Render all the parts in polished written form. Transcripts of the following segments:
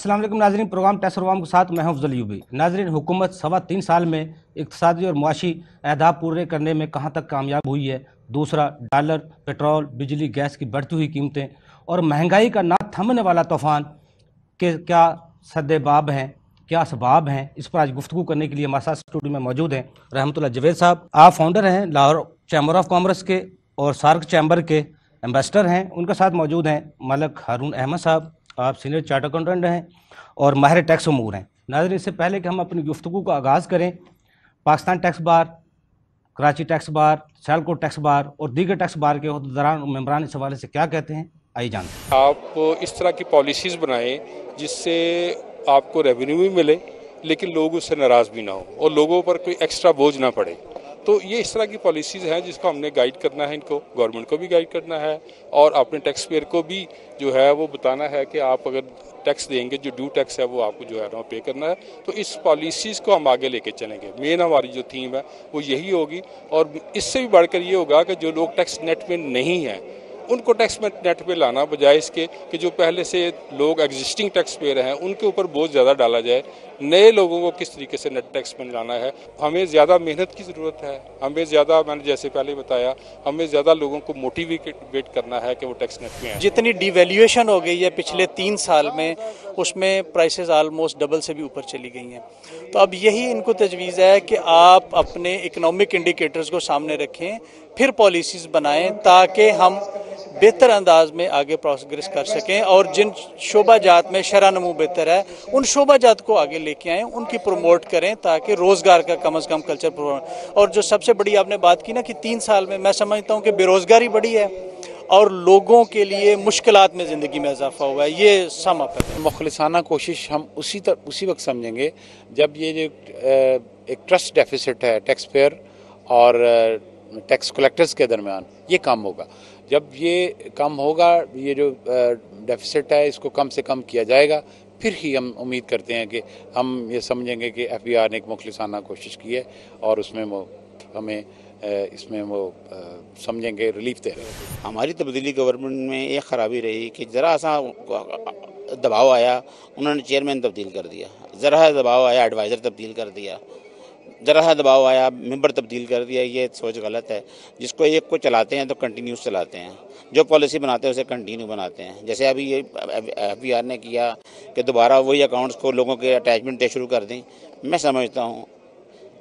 अस्सलाम वालेकुम नाजरीन, प्रोग्राम टैक्स रिफॉर्म के साथ मैं हूं अफजल यूबी। नाजरीन, हुकूमत 3.25 साल में इक़्तिसादी और मुआशी अहदाफ पूरे करने में कहां तक कामयाब हुई है। दूसरा, डॉलर, पेट्रोल, बिजली, गैस की बढ़ती हुई कीमतें और महंगाई का ना थमने वाला तूफ़ान के क्या सद्देबाब हैं, क्या असबाब हैं, इस पर आज गुफ्तगू करने के लिए हमारे साथ स्टूडियो में मौजूद हैं रहमतुल्लाह जवेद साहब। आप फाउंडर हैं लाहौर चैम्बर ऑफ कॉमर्स के और सार्क चैम्बर के एम्बेसडर हैं। उनके साथ मौजूद हैं मलक हारून अहमद साहब, आप सीनियर चार्टर अकाउंटेंट हैं और माहिर टैक्स अमूर हैं। नाज़रीन, इससे पहले कि हम अपनी गुफ्तगू का आगाज़ करें, Pakistan tax bar, Karachi tax bar, Sialkot tax bar और दीगर टैक्स बार के अहदेदारान मेंबरान इस हवाले से क्या कहते हैं, आइए जानते हैं। आप इस तरह की पॉलिसीज़ बनाएं जिससे आपको रेवेन्यू भी मिले लेकिन लोग उससे नाराज़ भी ना हो और लोगों पर कोई एक्स्ट्रा बोझ ना पड़े। तो ये इस तरह की पॉलिसीज़ हैं जिसको हमने गाइड करना है, इनको गवर्नमेंट को भी गाइड करना है और अपने टैक्स पेयर को भी जो है वो बताना है कि आप अगर टैक्स देंगे, जो ड्यू टैक्स है वो आपको जो है ना पे करना है। तो इस पॉलिसीज़ को हम आगे लेके चलेंगे। मेन हमारी जो थीम है वो यही होगी और इससे भी बढ़कर ये होगा कि जो लोग टैक्स नेट में नहीं हैं उनको टैक्स में नेट पे लाना, बजाय इसके कि जो पहले से लोग एग्जिस्टिंग टैक्स पेयर हैं उनके ऊपर बहुत ज़्यादा डाला जाए। नए लोगों को किस तरीके से नेट टैक्स में लाना है, हमें ज़्यादा मेहनत की ज़रूरत है। हमें ज़्यादा, मैंने जैसे पहले बताया, हमें ज़्यादा लोगों को मोटिवेट करना है कि वो टैक्स नेट में आए। जितनी डिवैल्यूएशन हो गई है पिछले 3 साल में, उसमें प्राइसेस ऑलमोस्ट डबल से भी ऊपर चली गई हैं। तो अब यही इनको तजवीज़ है कि आप अपने इकोनॉमिक इंडिकेटर्स को सामने रखें, फिर पॉलिसीज़ बनाएं ताकि हम बेहतर अंदाज में आगे प्रोग्रेस कर सकें और जिन शोबा जात में शरह नमू बेहतर है उन शोबा जात को आगे लेके आएँ, उनकी प्रमोट करें ताकि रोज़गार का कम अज़ कम कल्चर प्रमोट। और जो सबसे बड़ी आपने बात की ना कि 3 साल में मैं समझता हूँ कि बेरोज़गारी बढ़ी है और लोगों के लिए मुश्किलात में ज़िंदगी में इजाफा हुआ है। ये सम अप है। मुखलिसाना कोशिश हम उसी वक्त समझेंगे जब ये जो एक ट्रस्ट डेफिसिट है टैक्स पेयर और टैक्स कलेक्टर्स के दरमियान, ये कम होगा। जब ये कम होगा, ये जो डेफिसिट है इसको कम से कम किया जाएगा, फिर ही हम उम्मीद करते हैं कि हम ये समझेंगे कि FBR ने एक मुखलिसाना कोशिश की है और उसमें वो हमें इसमें वो समझेंगे रिलीफ दे रहे हैं। हमारी तब्दीली गवर्नमेंट में एक ख़राबी रही कि ज़रा सा दबाव आया, उन्होंने चेयरमैन तब्दील कर दिया, ज़रा दबाव आया एडवाइज़र तब्दील कर दिया, ज़रा दबाव आया मेंबर तब्दील कर दिया। ये सोच गलत है। जिसको एक को चलाते हैं तो कंटिन्यूस चलाते हैं, जो पॉलिसी बनाते हैं उसे कंटिन्यू बनाते हैं। जैसे अभी ये FBR ने किया कि दोबारा वही अकाउंट्स को लोगों के अटैचमेंट दे शुरू कर दें। मैं समझता हूँ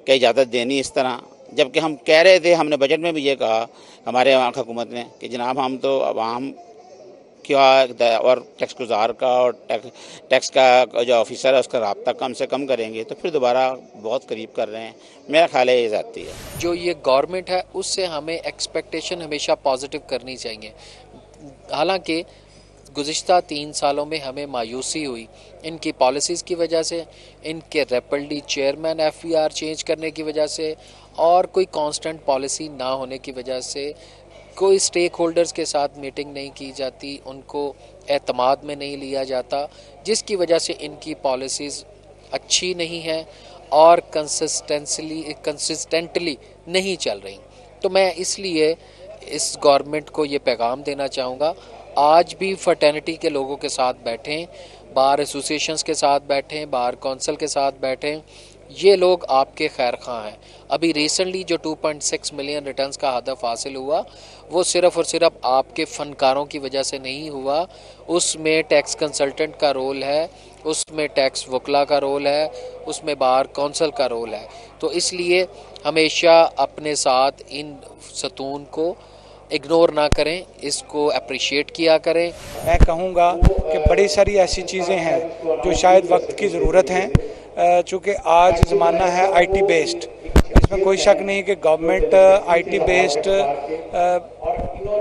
कि इजाज़त देनी इस तरह, जबकि हम कह रहे थे, हमने बजट में भी ये कहा हमारे हुकूमत ने कि जनाब हम तो आवाम क्या और टैक्स गुजार का और टैक्स का जो ऑफिसर है उसका रब्ता कम से कम करेंगे तो फिर दोबारा बहुत करीब कर रहे हैं। मेरा ख्याल है ये ज़्यादती है। जो ये गवर्नमेंट है उससे हमें एक्सपेक्टेशन हमेशा पॉजिटिव करनी चाहिए। हालांकि गुज़िश्ता 3 सालों में हमें मायूसी हुई इनकी पॉलिसीज़ की वजह से, इनके रैपिडली चेयरमैन FBR चेंज करने की वजह से और कोई कांस्टेंट पॉलिसी ना होने की वजह से। कोई स्टेक होल्डर्स के साथ मीटिंग नहीं की जाती, उनको एतमाद में नहीं लिया जाता, जिसकी वजह से इनकी पॉलिसीज़ अच्छी नहीं हैं और कंसिस्टेंटली नहीं चल रही। तो मैं इसलिए इस गवर्नमेंट को ये पैगाम देना चाहूँगा, आज भी फर्टर्निटी के लोगों के साथ बैठें, बार एसोसिएशंस के साथ बैठें, बार कौंसिल के साथ बैठें। ये लोग आपके खैर खां हैं। अभी रिसेंटली जो 2.6 मिलियन रिटर्न्स का हदफ हासिल हुआ वो सिर्फ़ और सिर्फ आपके फ़नकारों की वजह से नहीं हुआ, उसमें टैक्स कंसल्टेंट का रोल है, उसमें टैक्स वकला का रोल है, उसमें बार कौंसिल का रोल है। तो इसलिए हमेशा अपने साथ इन सतून को इग्नोर ना करें, इसको अप्रिशिएट किया करें। मैं कहूँगा कि बड़ी सारी ऐसी चीज़ें हैं जो शायद वक्त की ज़रूरत हैं, चूँकि आज ज़माना है IT बेस्ड। इसमें कोई शक नहीं कि गवर्नमेंट IT बेस्ड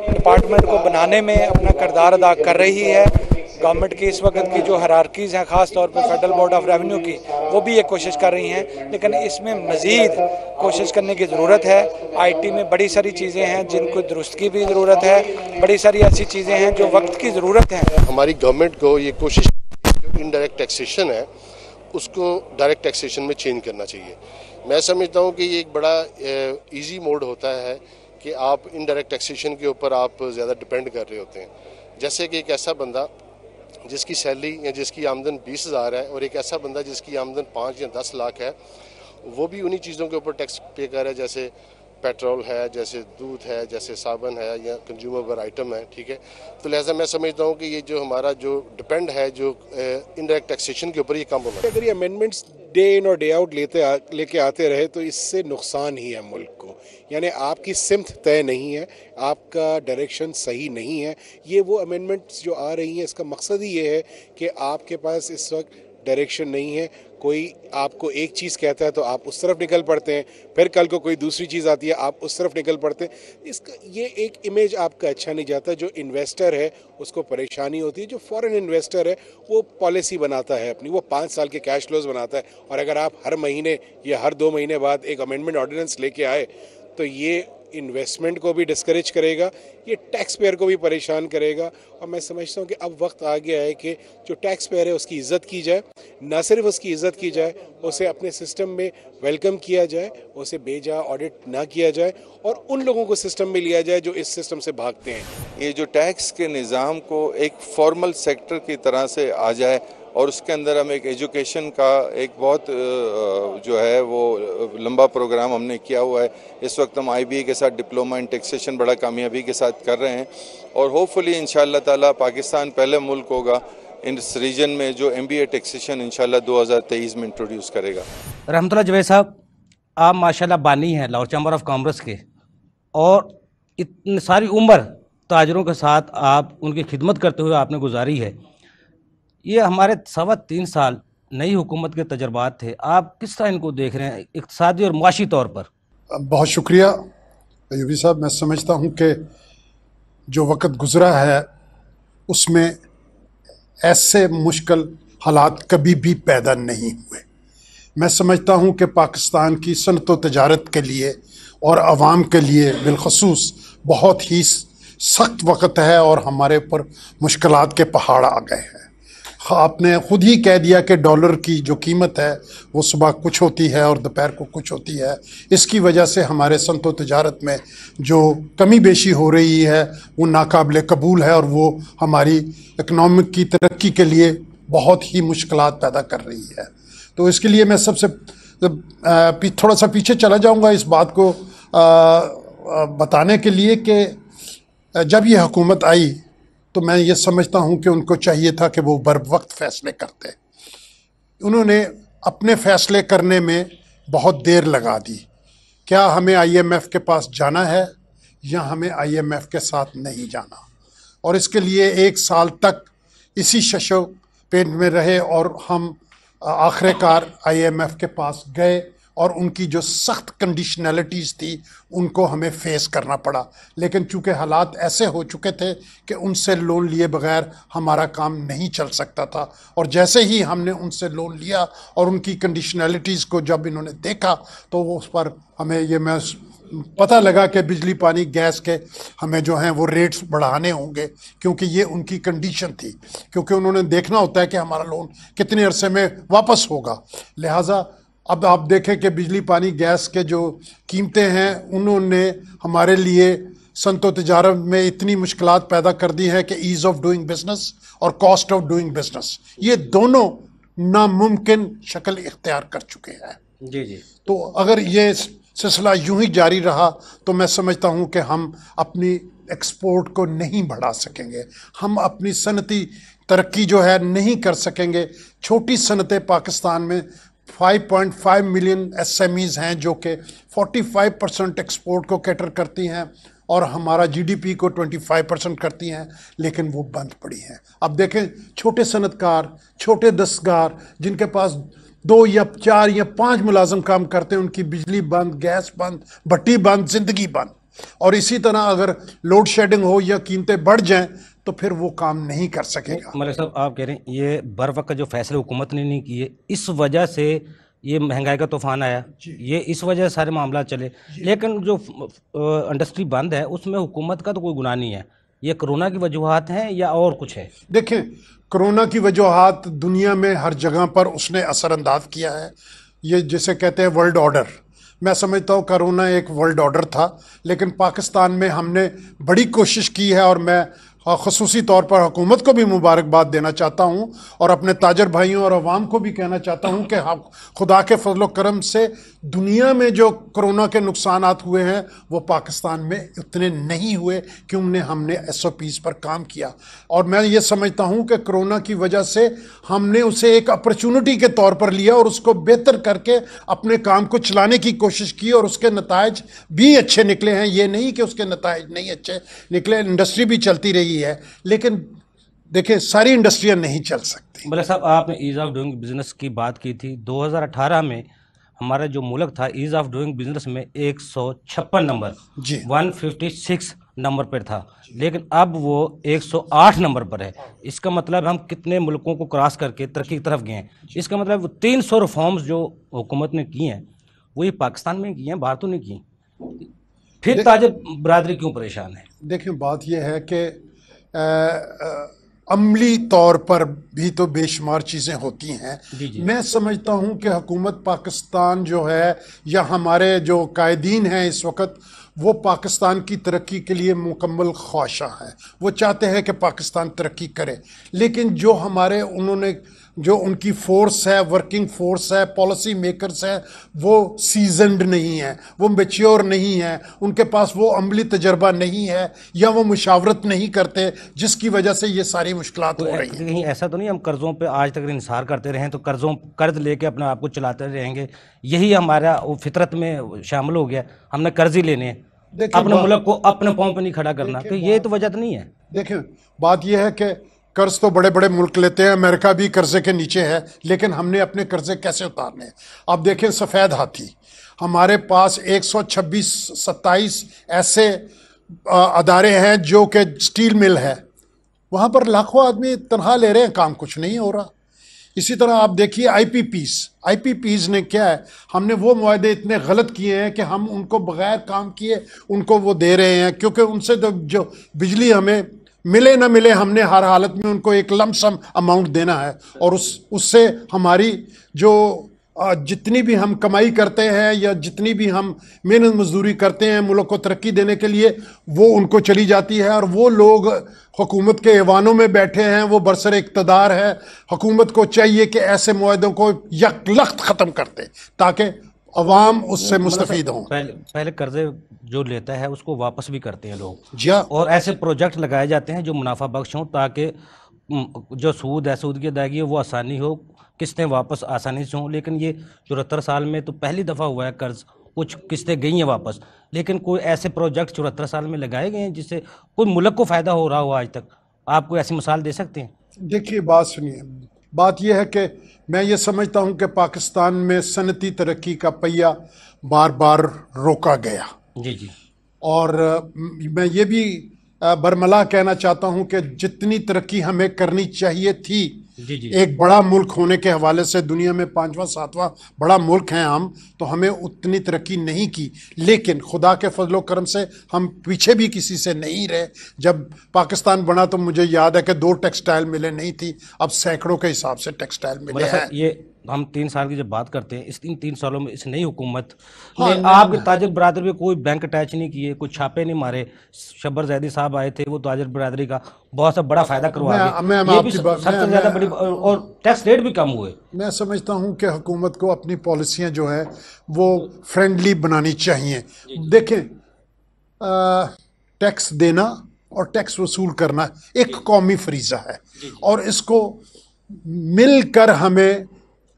डिपार्टमेंट को बनाने में अपना किरदार अदा कर रही है। गवर्नमेंट की इस वक्त की जो हायरार्कीज़ हैं, ख़ास तौर पर फेडरल बोर्ड ऑफ रेवेन्यू की, वो भी ये कोशिश कर रही हैं, लेकिन इसमें मज़ीद कोशिश करने की ज़रूरत है। IT में बड़ी सारी चीज़ें हैं जिनको दुरुस्त की भी ज़रूरत है, बड़ी सारी ऐसी चीज़ें हैं जो वक्त की ज़रूरत है। हमारी गवर्नमेंट को ये कोशिश, जो इनडायरेक्ट टैक्सेशन है उसको डायरेक्ट टैक्सेशन में चेंज करना चाहिए। मैं समझता हूँ कि ये एक बड़ा इजी मोड होता है कि आप इनडायरेक्ट टैक्सेशन के ऊपर आप ज़्यादा डिपेंड कर रहे होते हैं। जैसे कि एक ऐसा बंदा جس کی سیلری یا جس کی آمدن 20,000 ہے اور ایک ایسا بندہ جس کی آمدن 5 یا 10 لاکھ ہے، وہ بھی انہی چیزوں کے اوپر ٹیکس پے کر رہا ہے، جیسے پیٹرول ہے، جیسے دودھ ہے، جیسے صابن ہے یا کنزیومر آئٹم ہے. ٹھیک ہے، تو لہٰذا میں سمجھتا ہوں کہ یہ جو ہمارا جو ڈپینڈ ہے جو انڈائریکٹ ٹیکسیشن کے اوپر، یہ کم ہونا. اگر یہ امینڈمنٹس ڈے ان اور ڈے آؤٹ لے کے آتے رہے تو اس سے نقصان ہی ہے ملک کو. یعنی آپ کی سمت طے نہیں ہے، آپ کا ڈائریکشن صحیح نہیں ہے. یہ وہ امینڈمنٹس جو آ رہی ہیں، اس کا مقصد ہی یہ ہے کہ آپ کے پاس اس وقت ڈائریکشن نہیں ہے. کوئی آپ کو ایک چیز کہتا ہے تو آپ اس طرف نکل پڑتے ہیں، پھر کل کو کوئی دوسری چیز آتی ہے آپ اس طرف نکل پڑتے ہیں. یہ ایک امیج آپ کا اچھا نہیں جاتا. جو انویسٹر ہے اس کو پریشانی ہوتی ہے. جو فورن انویسٹر ہے وہ پالیسی بناتا ہے اپنی، وہ 5 سال کے کیش فلوز بناتا ہے، اور اگر آپ ہر مہینے یا ہر 2 مہینے بعد ایک امینڈمنٹ آرڈیننس لے کے آئے تو یہ انویسٹمنٹ کو بھی ڈسکریج کرے گا، یہ ٹیکس پیئر کو بھی پریشان کرے گا. اور میں سمجھتا ہوں کہ اب وقت آ گیا ہے کہ جو ٹیکس پیئر ہے اس کی عزت کی جائے. نہ صرف اس کی عزت کی جائے، اسے اپنے سسٹم میں ویلکم کیا جائے، اسے بے جا آڈٹ نہ کیا جائے، اور ان لوگوں کو سسٹم میں لیا جائے جو اس سسٹم سے بھاگتے ہیں. یہ جو ٹیکس کے نظام کو ایک فارمل سیکٹر کی طرح سے آ جائے، اور اس کے اندر ہم ایک ایجوکیشن کا ایک بہت جو ہے وہ لمبا پروگرام ہم نے کیا ہوا ہے. اس وقت ہم آئی بی اے کے ساتھ ڈپلومہ ان ٹیکسیشن بڑا کامیابی کے ساتھ کر رہے ہیں، اور ہوپ فلی انشاءاللہ تعالیٰ پاکستان پہلے ملک ہوگا اس ریجن میں جو ایم بی اے ٹیکسیشن انشاءاللہ 2023 میں انٹروڈیوس کرے گا. رحمت اللہ جوید صاحب، آپ ماشاءاللہ بانی ہیں لاہور چیمبر آف کامرس کے، اور اتنی ساری عمر تاجروں کے ساتھ آپ ان کی خدمت کرتے ہوئے آپ نے گزاری ہے. یہ ہمارے 3.25 سال نئی حکومت کے تجربات تھے، آپ کس طرح ان کو دیکھ رہے ہیں اقتصادی اور معاشی طور پر؟ بہت شکریہ ایوبی صاحب. میں سمجھتا ہوں کہ جو وقت گزرا ہے اس میں ایسے مشکل حالات کبھی بھی پیدا نہیں ہوئے. میں سمجھتا ہوں کہ پاکستان کی صنعت و تجارت کے لیے اور عوام کے لیے بالخصوص بہت ہی سخت وقت ہے، اور ہمارے اوپر مشکلات کے پہاڑ آ گئے ہیں. آپ نے خود ہی کہہ دیا کہ ڈالر کی جو قیمت ہے وہ صبح کچھ ہوتی ہے اور دوپہر کو کچھ ہوتی ہے. اس کی وجہ سے ہمارے صنعت و تجارت میں جو کمی بیشی ہو رہی ہے وہ ناقابل قبول ہے، اور وہ ہماری اکنامک کی ترقی کے لیے بہت ہی مشکلات پیدا کر رہی ہے. تو اس کے لیے میں سب سے تھوڑا سا پیچھے چلا جاؤں گا اس بات کو بتانے کے لیے کہ جب یہ حکومت آئی تو میں یہ سمجھتا ہوں کہ ان کو چاہیے تھا کہ وہ بر وقت فیصلے کرتے. انہوں نے اپنے فیصلے کرنے میں بہت دیر لگا دی. کیا ہمیں آئی ایم ایف کے پاس جانا ہے یا ہمیں آئی ایم ایف کے ساتھ نہیں جانا؟ اور اس کے لیے 1 سال تک اسی ششو پین میں رہے، اور ہم آخر کار آئی ایم ایف کے پاس گئے، اور ان کی جو سخت کنڈیشنلٹیز تھی ان کو ہمیں فیس کرنا پڑا. لیکن چونکہ حالات ایسے ہو چکے تھے کہ ان سے لون لیے بغیر ہمارا کام نہیں چل سکتا تھا، اور جیسے ہی ہم نے ان سے لون لیا اور ان کی کنڈیشنلٹیز کو جب انہوں نے دیکھا تو وہ اس پر ہمیں یہ پتہ لگا کہ بجلی پانی گیس کے ہمیں جو ہیں وہ ریٹس بڑھانے ہوں گے، کیونکہ یہ ان کی کنڈیشن تھی، کیونکہ انہوں نے دیکھنا ہوتا ہے کہ ہمارا لون کتنے عرصے میں واپس ہوگا. لہٰذا اب آپ دیکھیں کہ بجلی پانی گیس کے جو قیمتیں ہیں انہوں نے ہمارے لیے صنعت و تجارت میں اتنی مشکلات پیدا کر دی ہیں کہ ایز آف ڈوئنگ بزنس اور کاسٹ آف ڈوئنگ بزنس یہ دونوں ناممکن شکل اختیار کر چکے ہیں. جی تو اگر یہ سلسلہ یوں ہی جاری رہا تو میں سمجھتا ہوں کہ ہم اپنی ایکسپورٹ کو نہیں بڑھا سکیں گے، ہم اپنی صنعتی ترقی جو ہے نہیں کر سکیں گے. چھوٹی صنعتیں پاکستان میں 5.5 ملین ایس ایم ایز ہیں جو کہ 45% ایکسپورٹ کو کیٹر کرتی ہیں، اور ہمارا جی ڈی پی کو 25% کرتی ہیں، لیکن وہ بند پڑی ہیں. اب دیکھیں چھوٹے صنعت کار، چھوٹے دستکار جن کے پاس 2 یا 4 یا 5 ملازم کام کرتے ہیں، ان کی بجلی بند، گیس بند، بھٹی بند، زندگی بند. اور اسی طرح اگر لوڈ شیڈنگ ہو یا قیمتیں بڑھ جائیں تو پھر وہ کام نہیں کر سکے گا. ملک صاحب آپ کہہ رہے ہیں یہ بر وقت جو فیصلے حکومت نے نہیں کیے، اس وجہ سے یہ مہنگائی کا طوفان آیا، یہ اس وجہ سے سارے معاملات چلے. لیکن جو انڈسٹری بند ہے اس میں حکومت کا تو کوئی گناہ نہیں ہے. یہ کرونا کی وجوہات ہیں یا اور کچھ ہے؟ دیکھیں کرونا کی وجوہات دنیا میں ہر جگہ پر اس نے اثر انداز کیا ہے. یہ جسے کہتے ہیں ورلڈ آرڈر، میں سمجھتا ہوں کرونا ایک ورلڈ آرڈر تھا، لیکن پاکستان میں ہم نے بڑی کوشش کی ہے، اور میں और ख़ुसूसी तौर पर हुकूमत को भी मुबारकबाद देना चाहता हूँ और अपने ताजर भाइयों और अवाम को भी कहना चाहता हूँ कि खुदा के फजल करम से दुनिया में जो कोरोना के नुकसानात हुए हैं वो पाकिस्तान में उतने नहीं हुए क्योंकि हमने SOPs पर काम किया। और मैं ये समझता हूँ कि कोरोना की वजह से हमने उसे एक अपॉर्चुनिटी के तौर पर लिया और उसको बेहतर करके अपने काम को चलाने की कोशिश की और उसके नतायज भी अच्छे निकले हैं। ये नहीं कि उसके नतायज नहीं अच्छे निकले, इंडस्ट्री भी चलती रही है, लेकिन देखिए सारी इंडस्ट्रियां नहीं चल सकती। मलिक साहब, आपने ईज़ ऑफ डूइंग बिजनेस की बात की थी। 2018 में हमारा जो मुल्क था ईज़ ऑफ डूइंग बिजनेस में 156 नंबर जी 156 नंबर पर था, लेकिन अब वो 108 नंबर पर है। इसका मतलब हम कितने मुल्कों को क्रॉस करके तरक्की की तरफ गए हैं। इसका मतलब 300 रिफॉर्म्स जो हुकूमत ने की हैं वो ये पाकिस्तान में की हैं, बाहर तो नहीं की। फिर ताजर बरादरी क्यों परेशान है? देखिए बात यह है कि अमली तौर पर भी तो बेशुमार चीज़ें होती हैं। मैं समझता हूं कि हुकूमत पाकिस्तान जो है या हमारे जो कायदीन हैं इस वक्त वो पाकिस्तान की तरक्की के लिए मुकम्मल ख्वाहिशा है। वो चाहते हैं कि पाकिस्तान तरक्की करे, लेकिन जो हमारे जो उनकी फोर्स है, वर्किंग फोर्स है, पॉलिसी मेकर्स है, वो सीजनड नहीं है, वो मैच्योर नहीं है, उनके पास वो अमली तजर्बा नहीं है या वो मुशावरत नहीं करते, जिसकी वजह से ये सारी मुश्किलात हो रही हैं। कहीं ऐसा तो नहीं हम कर्ज़ों पे आज तक इंसार करते रहे तो कर्ज लेके अपने आप को चलाते रहेंगे? यही हमारा वो फितरत में शामिल हो गया, हमने कर्ज ही लेने हैं, अपने मुल्क को अपने पाँव पे नहीं खड़ा करना। तो ये तो वजह तो नहीं है। देखें बात यह है कि कर्ज तो बड़े बड़े मुल्क लेते हैं, अमेरिका भी कर्जे के नीचे है, लेकिन हमने अपने कर्जे कैसे उतारने हैं? अब देखें सफ़ेद हाथी, हमारे पास 126-27 ऐसे अदारे हैं जो कि स्टील मिल है, वहाँ पर लाखों आदमी तनख्वाह ले रहे हैं, काम कुछ नहीं हो रहा। इसी तरह आप देखिए IPPs ने क्या है, हमने वो मुआहदे इतने गलत किए हैं कि हम उनको बगैर काम किए उनको वो दे रहे हैं, क्योंकि उनसे तो जो बिजली हमें मिले ना मिले हमने हर हालत में उनको एक लमसम अमाउंट देना है और उससे हमारी जो जितनी भी हम कमाई करते हैं या जितनी भी हम मेहनत मजदूरी करते हैं मुल्क को तरक्की देने के लिए वो उनको चली जाती है। और वो लोग हुकूमत के ऐवानों में बैठे हैं, वो बरसर इक़्तिदार है। हुकूमत को चाहिए कि ऐसे मुआहदों को यकलख्त ख़त्म कर दे ताकि अवाम उससे मुस्तफ़ीद हों। पहले कर्जे जो लेता है उसको वापस भी करते हैं लोग जी, और ऐसे प्रोजेक्ट लगाए जाते हैं जो मुनाफा बख्श हों ताकि जो सूद है, सूद की अदायगी है वो आसानी हो, किस्तें वापस आसानी से हों। लेकिन ये 74 साल में तो पहली दफ़ा हुआ है कर्ज, कुछ किस्तें गई हैं वापस, लेकिन कोई ऐसे प्रोजेक्ट 74 साल में लगाए गए हैं जिससे कोई मुल्क को फ़ायदा हो रहा हो आज तक? आप कोई ऐसी मिसाल दे सकते हैं? देखिए बात सुनिए, बात यह है कि मैं ये समझता हूँ कि पाकिस्तान में सनती तरक्की का पहिया बार बार रोका गया। जी और मैं ये भी बरमला कहना चाहता हूँ कि जितनी तरक्की हमें करनी चाहिए थी, एक बड़ा मुल्क होने के हवाले से, दुनिया में 5वां 7वां बड़ा मुल्क हैं हम, तो हमें उतनी तरक्की नहीं की। लेकिन खुदा के फजलो करम से हम पीछे भी किसी से नहीं रहे। जब पाकिस्तान बना तो मुझे याद है कि 2 टेक्सटाइल मिलें नहीं थी, अब सैकड़ों के हिसाब से टेक्सटाइल मिले हैं। ये हम 3 साल की जब बात करते हैं, इस 3 सालों में इस नई हुकूमत ने आपके ताजर बरादरी में कोई बैंक अटैच नहीं किए, कुछ छापे नहीं मारे। शब्बर जैदी साहब आए थे, वो ताजर बरादरी का बहुत सा बड़ा फायदा करवा दिया, ये भी सबसे ज़्यादा बड़ी, और टैक्स रेट भी कम हुए। मैं समझता हूँ कि हुकूमत को अपनी पॉलिसियाँ जो है वो फ्रेंडली बनानी चाहिए। देखें टैक्स देना और टैक्स वसूल करना एक कौमी फरीज़ा है और इसको मिलकर हमें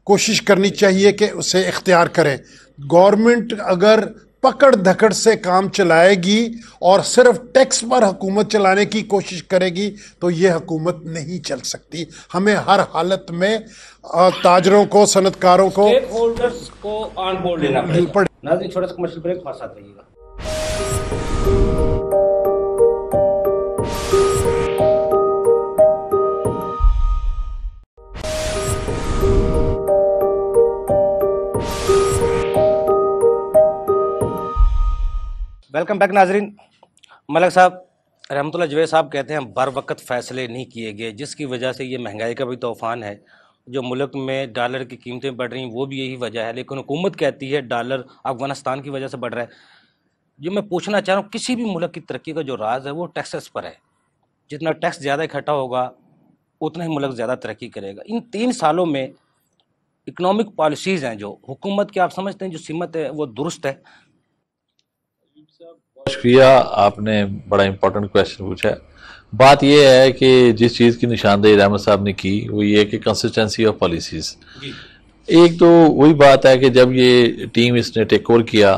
कोशिश करनी चाहिए कि उसे इख्तियार करें। गवर्नमेंट अगर पकड़ धकड़ से काम चलाएगी और सिर्फ टैक्स पर हुकूमत चलाने की कोशिश करेगी तो ये हुकूमत नहीं चल सकती। हमें हर हालत में ताजरों को, सनतकारों को, स्टेक होल्डर्स को ऑन बोर्ड लेना पड़ेगा। नाज़रीन, छोटा सा कमर्शियल ब्रेक, हमारे साथ रहिएगा। वेलकम बैक नाजरीन। मलिक साहब, रहमतुल्लाह जवेद साहब कहते हैं बर वक्त फ़ैसले नहीं किए गए, जिसकी वजह से ये महंगाई का भी तूफ़ान है। जो मुल्क में डॉलर की कीमतें बढ़ रही हैं वो भी यही वजह है, लेकिन हुकूमत कहती है डॉलर अफगानिस्तान की वजह से बढ़ रहा है। जो मैं पूछना चाह रहा हूँ, किसी भी मुल्क की तरक्की का जो राज है वो टैक्सेस पर है। जितना टैक्स ज़्यादा इकट्ठा होगा उतना ही मुल्क ज़्यादा तरक्की करेगा। इन 3 सालों में इकोनॉमिक पॉलिसीज़ हैं जो हुकूमत की, आप समझते हैं जो सिमत है वो दुरुस्त है? शुक्रिया, आपने बड़ा इंपॉर्टेंट क्वेश्चन पूछा है। बात यह है कि जिस चीज़ की निशानदेही रहमत साहब ने की वो ये कि कंसिस्टेंसी ऑफ पॉलिसीज़। एक तो वही बात है कि जब ये टीम इसने टेक ओवर किया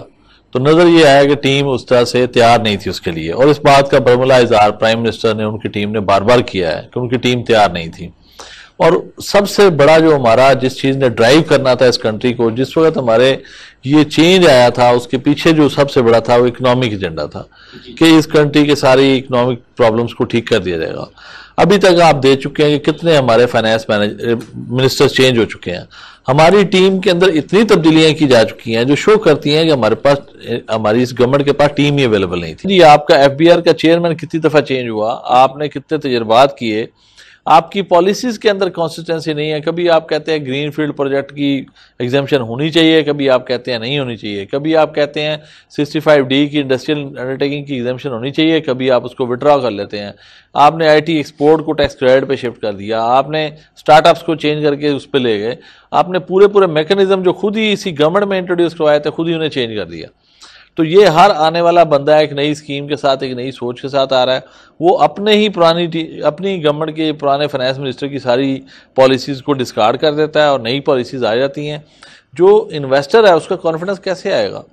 तो नज़र ये आया कि टीम उस तरह से तैयार नहीं थी उसके लिए, और इस बात का बरमला इज़हार प्राइम मिनिस्टर ने उनकी टीम ने बार बार किया है कि उनकी टीम तैयार नहीं थी। और सबसे बड़ा जो हमारा जिस चीज़ ने ड्राइव करना था इस कंट्री को, जिस वक्त हमारे ये चेंज आया था, उसके पीछे जो सबसे बड़ा था वो इकोनॉमिक एजेंडा था कि इस कंट्री के सारी इकोनॉमिक प्रॉब्लम्स को ठीक कर दिया जाएगा। अभी तक आप दे चुके हैं कि कितने हमारे फाइनेंस मिनिस्टर चेंज हो चुके हैं। हमारी टीम के अंदर इतनी तब्दीलियां की जा चुकी हैं जो शो करती हैं कि हमारे पास, हमारी इस गवर्नमेंट के पास टीम ही अवेलेबल नहीं थी। जी, आपका एफबीआर का चेयरमैन कितनी दफ़ा चेंज हुआ, आपने कितने तजर्बात किए, आपकी पॉलिसीज़ के अंदर कंसिस्टेंसी नहीं है। कभी आप कहते हैं ग्रीन फील्ड प्रोजेक्ट की एग्जामेशन होनी चाहिए, कभी आप कहते हैं नहीं होनी चाहिए, कभी आप कहते हैं 65D की इंडस्ट्रियल अंडरटेकिंग की एग्जामेशन होनी चाहिए, कभी आप उसको विड्रॉ कर लेते हैं। आपने IT एक्सपोर्ट को टैक्स क्रेडिट पे शिफ्ट कर दिया, आपने स्टार्टअप्स को चेंज करके उस पर ले गए, आपने पूरे मैकेनिज्म जो खुद ही इसी गवर्नमेंट में इंट्रोड्यूस करवाए थे खुद ही उन्हें चेंज कर दिया। तो ये हर आने वाला बंदा एक नई स्कीम के साथ, एक नई सोच के साथ आ रहा है। वो अपनी गवर्नमेंट के पुराने फाइनेंस मिनिस्टर की सारी पॉलिसीज़ को डिस्कार्ड कर देता है और नई पॉलिसीज़ आ जाती हैं। जो इन्वेस्टर है उसका कॉन्फिडेंस कैसे आएगा?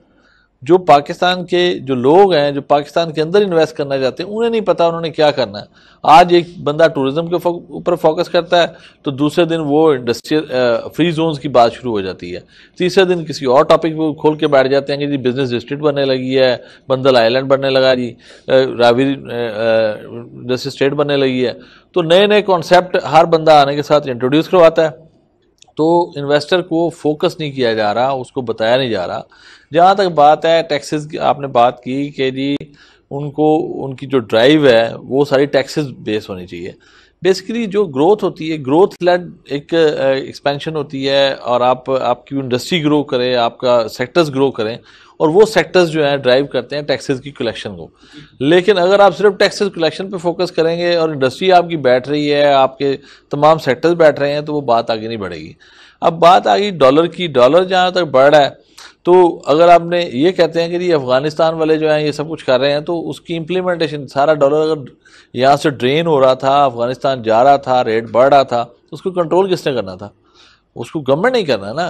जो पाकिस्तान के जो लोग हैं, जो पाकिस्तान के अंदर इन्वेस्ट करना चाहते हैं, उन्हें नहीं पता उन्होंने क्या करना है। आज एक बंदा टूरिज्म के ऊपर फोकस करता है तो दूसरे दिन वो इंडस्ट्रियल फ्री जोन्स की बात शुरू हो जाती है, तीसरे दिन किसी और टॉपिक को खोल के बैठ जाते हैं कि जी बिजनेस डिस्ट्रिक्ट बनने लगी है, बंदल आइलैंड बनने लगा जी, रावी इंडस्ट्रियल स्टेट बनने लगी है। तो नए नए कॉन्सेप्ट हर बंदा आने के साथ इंट्रोड्यूस करवाता है, तो इन्वेस्टर को फोकस नहीं किया जा रहा, उसको बताया नहीं जा रहा। जहाँ तक बात है टैक्सेस की, आपने बात की कि जी उनकी जो ड्राइव है वो सारी टैक्सेस बेस होनी चाहिए। बेसिकली जो ग्रोथ होती है, ग्रोथ लेड एक एक्सपेंशन होती है, और आपकी इंडस्ट्री ग्रो करे, आपका सेक्टर्स ग्रो करें, और वो सेक्टर्स जो हैं ड्राइव करते हैं टैक्सेस की कलेक्शन को। लेकिन अगर आप सिर्फ टैक्सेस कलेक्शन पे फोकस करेंगे और इंडस्ट्री आपकी बैठ रही है, आपके तमाम सेक्टर्स बैठ रहे हैं, तो वो बात आगे नहीं बढ़ेगी। अब बात आ गई डॉलर की। डॉलर जहाँ तक बढ़ रहा है, तो अगर आपने ये कहते हैं कि जी अफ़गानिस्तान वाले जो हैं ये सब कुछ कर रहे हैं, तो उसकी इम्प्लीमेंटेशन, सारा डॉलर अगर यहाँ से ड्रेन हो रहा था, अफ़गानिस्तान जा रहा था, रेट बढ़ रहा था, उसको कंट्रोल किसने करना था? उसको गवर्नमेंट नहीं करना ना।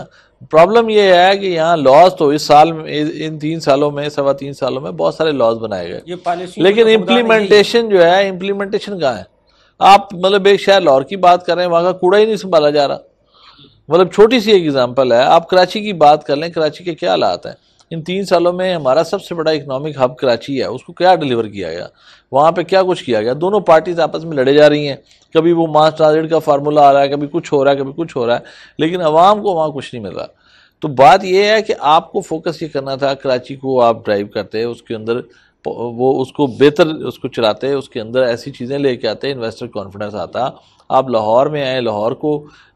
प्रॉब्लम ये है कि यहाँ लॉज तो इस साल में, इन 3 सालों में, 3.25 सालों में बहुत सारे लॉज बनाए गए, लेकिन इम्प्लीमेंटेशन जो है, इम्प्लीमेंटेशन कहाँ है? आप मतलब एक शहर लाहौर की बात कर रहे हैं, वहाँ का कूड़ा ही नहीं संभाला जा रहा। मतलब छोटी सी एक एग्जांपल है, आप कराची की बात कर लें, कराची के क्या हालात हैं। इन 3 सालों में हमारा सबसे बड़ा इकोनॉमिक हब कराची है, उसको क्या डिलीवर किया गया, वहाँ पे क्या कुछ किया गया? दोनों पार्टीज आपस में लड़े जा रही हैं, कभी वो मास ट्रांजिट का फार्मूला आ रहा है, कभी कुछ हो रहा है, कभी कुछ हो रहा है, लेकिन अवाम को वहाँ कुछ नहीं मिल रहा। तो बात यह है कि आपको फोकस ये करना था, कराची को आप ड्राइव करते, उसके अंदर वो उसको बेहतर उसको चलाते, उसके अंदर ऐसी चीज़ें लेके आते, इन्वेस्टर कॉन्फिडेंस आता। आप लाहौर में आए, लाहौर को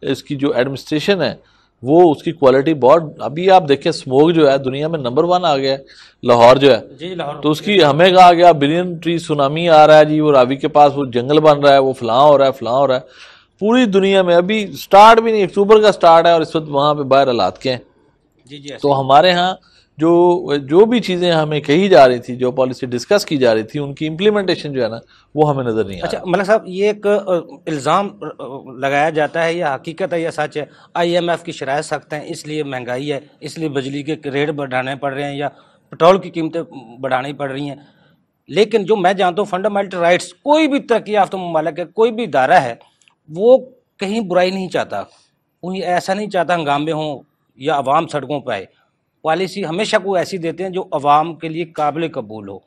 इसकी जो एडमिनिस्ट्रेशन है वो उसकी क्वालिटी बहुत, अभी आप देखें स्मोक जो है दुनिया में नंबर 1 आ गया है लाहौर जो है जी, लाहौर तो उसकी हमें कहा गया बिलियन ट्री सुनामी आ रहा है जी, वो रावी के पास वो जंगल बन रहा है, वो फलां हो रहा है, फलां हो रहा है। पूरी दुनिया में अभी स्टार्ट भी नहीं, अक्टूबर का स्टार्ट है और इस वक्त वहाँ पे बाहर हालात के हैं जी। तो हमारे यहाँ जो भी चीज़ें हमें कही जा रही थी, जो पॉलिसी डिस्कस की जा रही थी, उनकी इम्प्लीमेंटेशन जो है ना वो हमें नज़र नहीं आ रहा। मलिक साहब, ये एक इल्ज़ाम लगाया जाता है, या हकीकत है या सच है, IMF की शराइत सख्त हैं इसलिए महंगाई है, इसलिए बिजली के रेट बढ़ाने पड़ रहे हैं, या पेट्रोल की कीमतें बढ़ानी पड़ रही हैं। लेकिन जो मैं जानता हूँ फंडामेंटल राइट्स, कोई भी तरक्की याफ्ता मुमालिक है, कोई भी इदारा है, वो कहीं बुराई नहीं चाहता, उन्हें ऐसा नहीं चाहता हंगामे हों या अवाम सड़कों पर आए। पॉलिसी हमेशा को ऐसी देते हैं जो अवाम के लिए काबिल कबूल हो।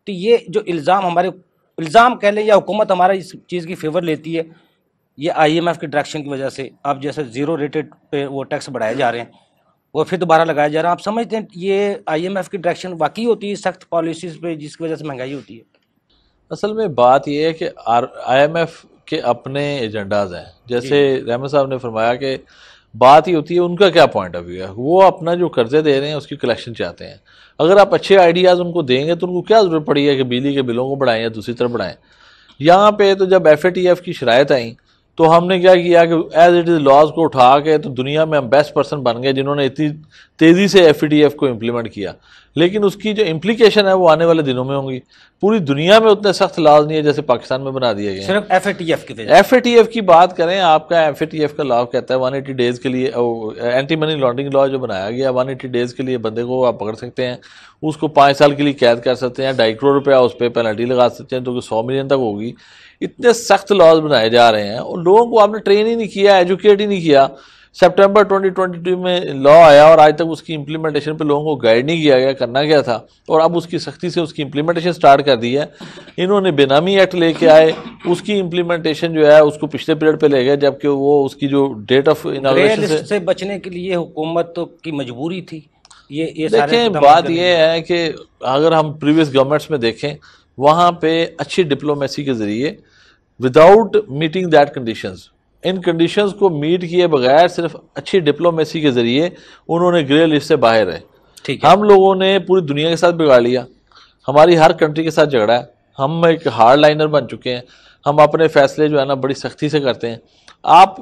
तो ये जो इल्ज़ाम कह लें या हुकूमत हमारा इस चीज़ की फेवर लेती है, ये IMF की डायरेक्शन की वजह से। अब जैसे 0 रेटेड पे वो टैक्स बढ़ाए जा रहे हैं, वो फिर दोबारा लगाया जा रहा है। आप समझते हैं ये IMF की डायरेक्शन वाकई होती है सख्त पॉलिसीज़ पे, जिसकी वजह से महंगाई होती है? असल में बात यह है कि IMF के अपने एजेंडाज हैं। जैसे रहमत साहब ने फरमाया कि बात ही होती है उनका क्या पॉइंट ऑफ व्यू है, वो अपना जो कर्जे दे रहे हैं उसकी कलेक्शन चाहते हैं। अगर आप अच्छे आइडियाज़ उनको देंगे तो उनको क्या ज़रूरत पड़ी है कि बिजली के बिलों को बढ़ाएं या दूसरी तरफ बढ़ाएं। یہاں پہ تو جب FATF کی شرائط آئیں تو ہم نے کیا کیا کہ ایز اٹ از لاز کو اٹھا کے تو دنیا میں ہم بیسٹ پرسن بن گئے جنہوں نے اتنی تیزی سے FATF کو امپلیمنٹ کیا، لیکن اس کی جو امپلیکیشن ہے وہ آنے والے دنوں میں ہوں گی۔ پوری دنیا میں اتنے سخت لاز نہیں ہے جیسے پاکستان میں بنا دیے گئے ہیں۔ صرف FATF کی وجہ FATF کی بات کریں، آپ کا FATF کا لا کہتا ہے 180 ڈیز کے لیے، اینٹی منی لانڈرنگ لا جو بنایا گیا 180 ڈیز کے لیے بندے کو آپ پکڑ سکتے ہیں، اس کو 5 سال کے لیے قید کر سکتے ہیں، 2.5 کروڑ روپیہ اس پہ پینلٹی لگا سکتے ہیں، تو کہ 100 ملین تک ہوگی۔ اتنے سخت لاز بنائے جا رہے ہیں اور لوگوں کو آپ نے ٹرین ہی نہیں کیا، ایجوکیٹ ہی نہیں کیا۔ سپٹمبر 2022 میں لا آیا اور آج تک اس کی امپلیمنٹیشن پہ لوگوں کو گائیڈ نہیں کیا گیا کرنا کیا تھا، اور اب اس کی سختی سے اس کی امپلیمنٹیشن سٹارٹ کر دی ہے۔ انہوں نے بے نامی ایکٹ لے کے آئے، اس کی امپلیمنٹیشن جو ہے اس کو پچھلے پیریڈ پہ لے گئے، جبکہ وہ اس کی جو ڈیٹ آف اناگوریشن سے بچنے کے لیے حکومت کی مجبوری تھی۔ یہ دیکھیں بات یہ ہے کہ اگر ہم پریویس گورنمنٹس میں دیکھیں، وہاں پہ اچھی ڈپلومیسی کے ذریعے without meeting that conditions, in conditions کو میٹ کیے بغیر صرف اچھی ڈپلومیسی کے ذریعے انہوں نے گرے لسٹ سے باہر رہے۔ ہم لوگوں نے پوری دنیا کے ساتھ بگاڑ لیا، ہماری ہر کنٹری کے ساتھ جھگڑا ہے، ہم ایک ہارڈ لائنر بن چکے ہیں، ہم اپنے فیصلے جو ہے نا بڑی سختی سے کرتے ہیں۔ آپ